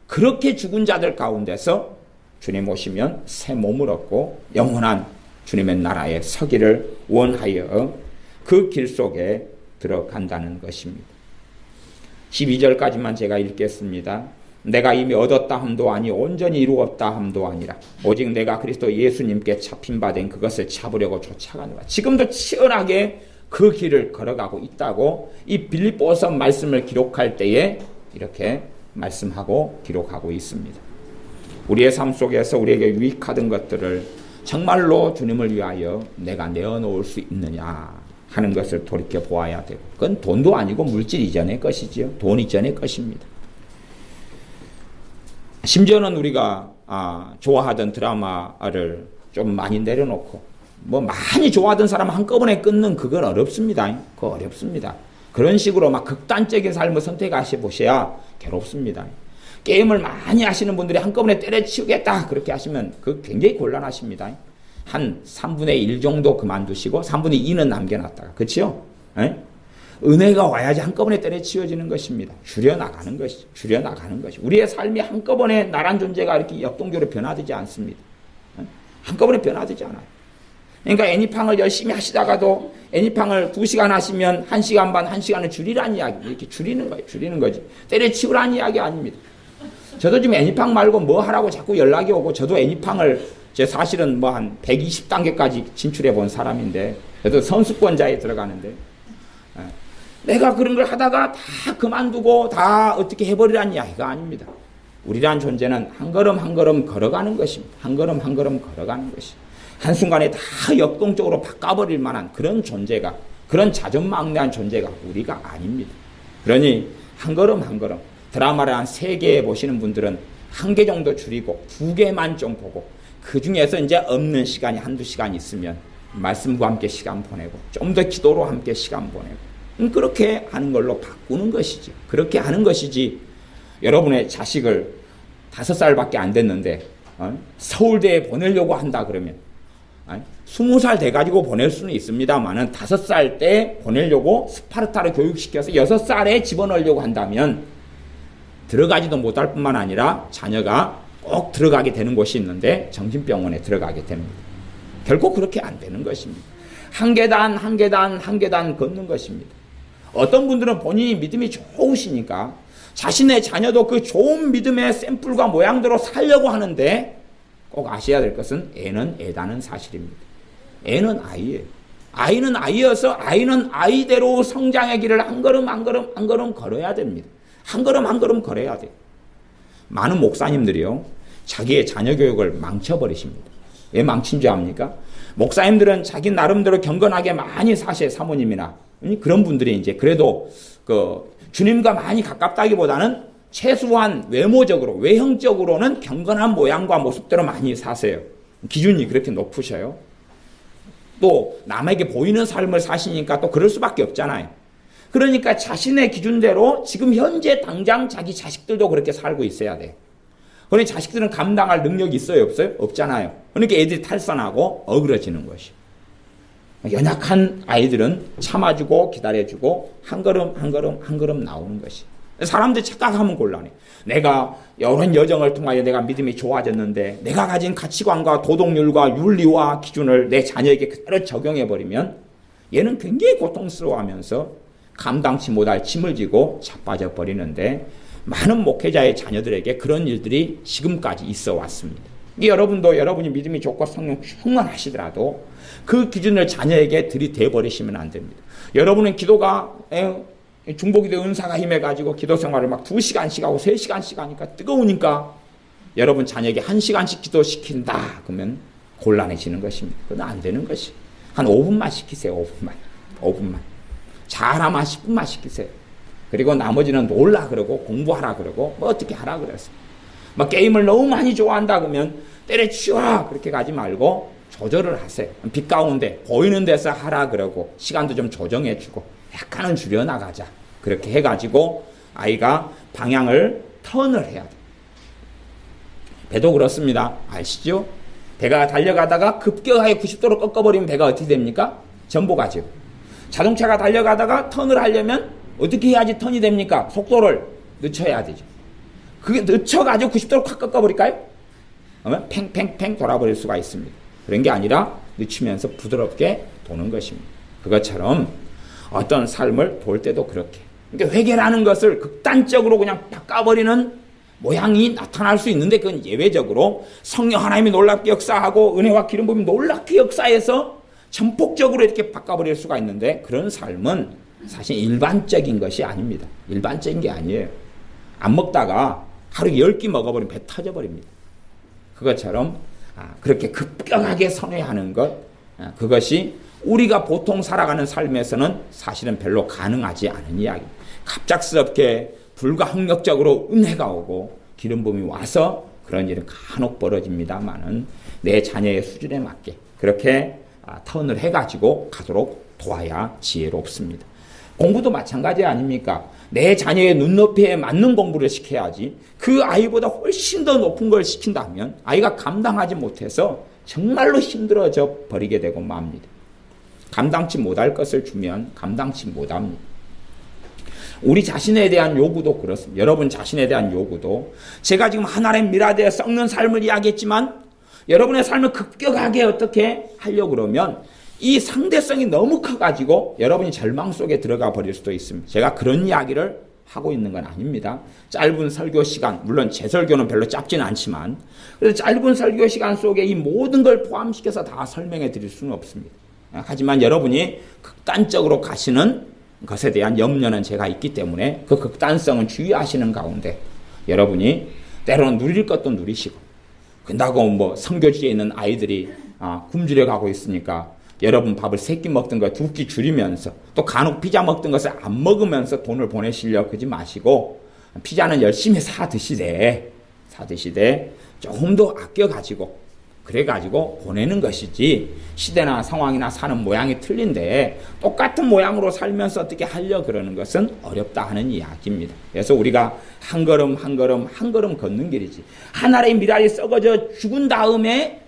그렇게 죽은 자들 가운데서 주님 오시면 새 몸을 얻고 영원한 주님의 나라에 서기를 원하여 그 길 속에 들어간다는 것입니다. 12절까지만 제가 읽겠습니다. 내가 이미 얻었다 함도 아니 온전히 이루었다 함도 아니라 오직 내가 그리스도 예수님께 잡힌 바 된 그것을 잡으려고 쫓아가노라. 지금도 치열하게 그 길을 걸어가고 있다고 이 빌립보서 말씀을 기록할 때에 이렇게 말씀하고 기록하고 있습니다. 우리의 삶 속에서 우리에게 유익하던 것들을 정말로 주님을 위하여 내가 내어놓을 수 있느냐 하는 것을 돌이켜 보아야 되고, 그건 돈도 아니고 물질 이전의 것이지요. 돈 이전의 것입니다. 심지어는 우리가 좋아하던 드라마를 좀 많이 내려놓고 뭐 많이 좋아하던 사람 한꺼번에 끊는 그건 어렵습니다. 그거 어렵습니다. 그런 식으로 막 극단적인 삶을 선택하시 보셔야 괴롭습니다. 게임을 많이 하시는 분들이 한꺼번에 때려치우겠다 그렇게 하시면 그 굉장히 곤란하십니다. 한 3분의 1 정도 그만두시고 3분의 2는 남겨놨다가, 그렇죠? 은혜가 와야지 한꺼번에 때려치워지는 것입니다. 줄여나가는 것이죠. 줄여나가는 것이. 우리의 삶이 한꺼번에 나란 존재가 이렇게 역동적으로 변화되지 않습니다. 한꺼번에 변화되지 않아요. 그러니까 애니팡을 열심히 하시다가도 애니팡을 2시간 하시면 1시간 반, 1시간을 줄이라는 이야기, 이렇게 줄이는 거예요. 줄이는 거지. 때려치우라는 이야기 아닙니다. 저도 지금 애니팡 말고 뭐 하라고 자꾸 연락이 오고, 저도 애니팡을 제 사실은 뭐 한 120단계까지 진출해 본 사람인데, 저도 선수권자에 들어가는데, 내가 그런 걸 하다가 다 그만두고 다 어떻게 해버리라는 이야기가 아닙니다. 우리란 존재는 한 걸음 한 걸음 걸어가는 것입니다. 한 걸음 한 걸음 걸어가는 것이. 한순간에 다 역동적으로 바꿔버릴 만한 그런 존재가, 그런 자존망대한 존재가 우리가 아닙니다. 그러니 한 걸음 한 걸음, 드라마를 한 3개 보시는 분들은 1개 정도 줄이고 2개만 좀 보고, 그 중에서 이제 없는 시간이 1-2시간 있으면 말씀과 함께 시간 보내고, 좀 더 기도로 함께 시간 보내고, 그렇게 하는 걸로 바꾸는 것이지. 그렇게 하는 것이지, 여러분의 자식을 5살밖에 안 됐는데 서울대에 보내려고 한다 그러면 20살 돼가지고 보낼 수는 있습니다만은 5살 때 보내려고 스파르타를 교육시켜서 6살에 집어넣으려고 한다면 들어가지도 못할 뿐만 아니라 자녀가 꼭 들어가게 되는 곳이 있는데 정신병원에 들어가게 됩니다. 결코 그렇게 안 되는 것입니다. 한 계단 한 계단 한 계단 걷는 것입니다. 어떤 분들은 본인이 믿음이 좋으시니까 자신의 자녀도 그 좋은 믿음의 샘플과 모양대로 살려고 하는데, 꼭 아셔야 될 것은 애는 애다는 사실입니다. 애는 아이예요. 아이는 아이여서 아이는 아이대로 성장의 길을 한 걸음 한 걸음 한 걸음 걸어야 됩니다. 한 걸음 한 걸음 걸어야 돼요. 많은 목사님들이요, 자기의 자녀 교육을 망쳐버리십니다. 왜 망친 줄 압니까? 목사님들은 자기 나름대로 경건하게 많이 사셔요. 사모님이나 그런 분들이 이제 그래도 주님과 많이 가깝다기보다는 최소한 외모적으로, 외형적으로는 경건한 모양과 모습대로 많이 사세요. 기준이 그렇게 높으셔요. 또 남에게 보이는 삶을 사시니까 또 그럴 수밖에 없잖아요. 그러니까 자신의 기준대로 지금 현재 당장 자기 자식들도 그렇게 살고 있어야 돼. 그러니 자식들은 감당할 능력이 있어요, 없어요? 없잖아요. 그러니까 애들이 탈선하고 어그러지는 것이. 연약한 아이들은 참아주고 기다려주고 한 걸음 한 걸음 한 걸음 나오는 것이. 사람들이 착각하면 곤란해. 내가 이런 여정을 통하여 내가 믿음이 좋아졌는데 내가 가진 가치관과 도덕률과 윤리와 기준을 내 자녀에게 그대로 적용해버리면 얘는 굉장히 고통스러워하면서 감당치 못할 짐을 지고 자빠져 버리는데, 많은 목회자의 자녀들에게 그런 일들이 지금까지 있어 왔습니다. 여러분도 여러분이 믿음이 좋고 성령 충만하시더라도 그 기준을 자녀에게 들이대버리시면 안 됩니다. 여러분은 기도가 중보기도 은사가 힘해가지고 기도 생활을 막 2시간씩 하고 3시간씩 하니까 뜨거우니까 여러분 자녀에게 1시간씩 기도시킨다 그러면 곤란해지는 것입니다. 그건 안 되는 것이. 한 5분만 시키세요. 5분만. 잘하면 10분만 시키세요. 그리고 나머지는 놀라 그러고 공부하라 그러고 뭐 어떻게 하라 그랬어요. 막 게임을 너무 많이 좋아한다 그러면 때려치워라 그렇게 가지 말고 조절을 하세요. 빛 가운데 보이는 데서 하라 그러고 시간도 좀 조정해주고 약간은 줄여나가자. 그렇게 해가지고 아이가 방향을 턴을 해야 돼요. 배도 그렇습니다. 아시죠? 배가 달려가다가 급격하게 90도로 꺾어버리면 배가 어떻게 됩니까? 전복하죠. 자동차가 달려가다가 턴을 하려면 어떻게 해야지 턴이 됩니까? 속도를 늦춰야 되죠. 그게 늦춰가지고 90도로 확 꺾어버릴까요? 그러면 팽팽팽 돌아버릴 수가 있습니다. 그런 게 아니라 늦추면서 부드럽게 도는 것입니다. 그것처럼 어떤 삶을 볼 때도 그렇게. 그러니까 회개라는 것을 극단적으로 그냥 바꿔버리는 모양이 나타날 수 있는데 그건 예외적으로 성령 하나님이 놀랍게 역사하고 은혜와 기름 부음이 놀랍게 역사해서 전폭적으로 이렇게 바꿔버릴 수가 있는데, 그런 삶은 사실 일반적인 것이 아닙니다. 일반적인 게 아니에요. 안 먹다가 하루에 10끼 먹어버리면 배 터져버립니다. 그것처럼 그렇게 급격하게 선회하는 것, 그것이 우리가 보통 살아가는 삶에서는 사실은 별로 가능하지 않은 이야기. 갑작스럽게 불가항력적으로 은혜가 오고 기름 부음이 와서 그런 일은 간혹 벌어집니다만은 내 자녀의 수준에 맞게 그렇게 턴을 해가지고 가도록 도와야 지혜롭습니다. 공부도 마찬가지 아닙니까? 내 자녀의 눈높이에 맞는 공부를 시켜야지 그 아이보다 훨씬 더 높은 걸 시킨다면 아이가 감당하지 못해서 정말로 힘들어져 버리게 되고 맙니다. 감당치 못할 것을 주면 감당치 못합니다. 우리 자신에 대한 요구도 그렇습니다. 여러분 자신에 대한 요구도 제가 지금 하나님 미라드에 썩는 삶을 이야기했지만 여러분의 삶을 급격하게 어떻게 하려고 그러면 이 상대성이 너무 커가지고 여러분이 절망 속에 들어가 버릴 수도 있습니다. 제가 그런 이야기를 하고 있는 건 아닙니다. 짧은 설교 시간, 물론 제 설교는 별로 짧지는 않지만 그래서 짧은 설교 시간 속에 이 모든 걸 포함시켜서 다 설명해 드릴 수는 없습니다. 하지만 여러분이 극단적으로 가시는 것에 대한 염려는 제가 있기 때문에 그 극단성은 주의하시는 가운데 여러분이 때로는 누릴 것도 누리시고 근다고 선교지에 있는 아이들이 굶주려 가고 있으니까 여러분 밥을 3끼 먹던 거 2끼 줄이면서 또 간혹 피자 먹던 것을 안 먹으면서 돈을 보내시려고 그러지 마시고 피자는 열심히 사 드시되 조금 더 아껴가지고 그래가지고 보내는 것이지 시대나 상황이나 사는 모양이 틀린데 똑같은 모양으로 살면서 어떻게 하려 그러는 것은 어렵다 하는 이야기입니다. 그래서 우리가 한 걸음 한 걸음 걷는 길이지 하나의 미랄이 썩어져 죽은 다음에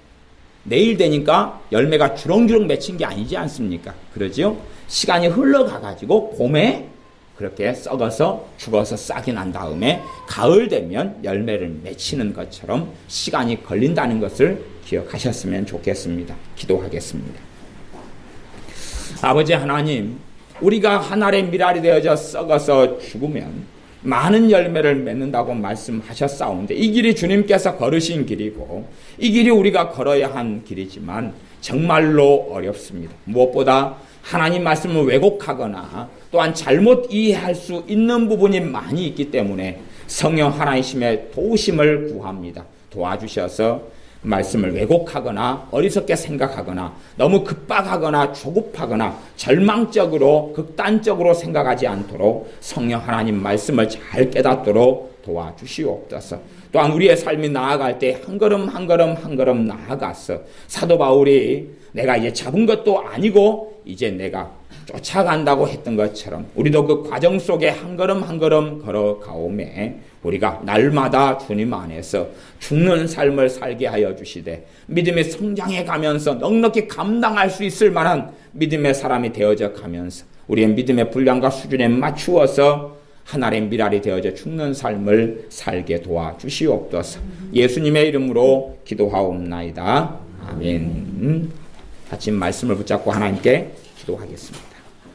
내일 되니까 열매가 주렁주렁 맺힌 게 아니지 않습니까? 그러지요? 시간이 흘러가가지고 봄에 그렇게 썩어서 죽어서 싹이 난 다음에 가을 되면 열매를 맺히는 것처럼 시간이 걸린다는 것을 기억하셨으면 좋겠습니다. 기도하겠습니다. 아버지 하나님, 우리가 하나의 미랄이 되어져 썩어서 죽으면 많은 열매를 맺는다고 말씀하셨사온데 이 길이 주님께서 걸으신 길이고 이 길이 우리가 걸어야 한 길이지만 정말로 어렵습니다. 무엇보다 하나님 말씀을 왜곡하거나 또한 잘못 이해할 수 있는 부분이 많이 있기 때문에 성령 하나님의 도우심을 구합니다. 도와주셔서 말씀을 왜곡하거나 어리석게 생각하거나 너무 급박하거나 조급하거나 절망적으로 극단적으로 생각하지 않도록 성령 하나님 말씀을 잘 깨닫도록 도와주시옵소서. 또한 우리의 삶이 나아갈 때 한 걸음 한 걸음 나아가서 사도 바울이 내가 이제 잡은 것도 아니고 이제 내가 쫓아간다고 했던 것처럼 우리도 그 과정 속에 한 걸음 한 걸음 걸어가오매 우리가 날마다 주님 안에서 죽는 삶을 살게 하여 주시되 믿음의 성장해 가면서 넉넉히 감당할 수 있을 만한 믿음의 사람이 되어져 가면서 우리의 믿음의 분량과 수준에 맞추어서 하나의 미랄이 되어져 죽는 삶을 살게 도와주시옵소서. 예수님의 이름으로 기도하옵나이다. 아멘. 같이 말씀을 붙잡고 하나님께 기도하겠습니다.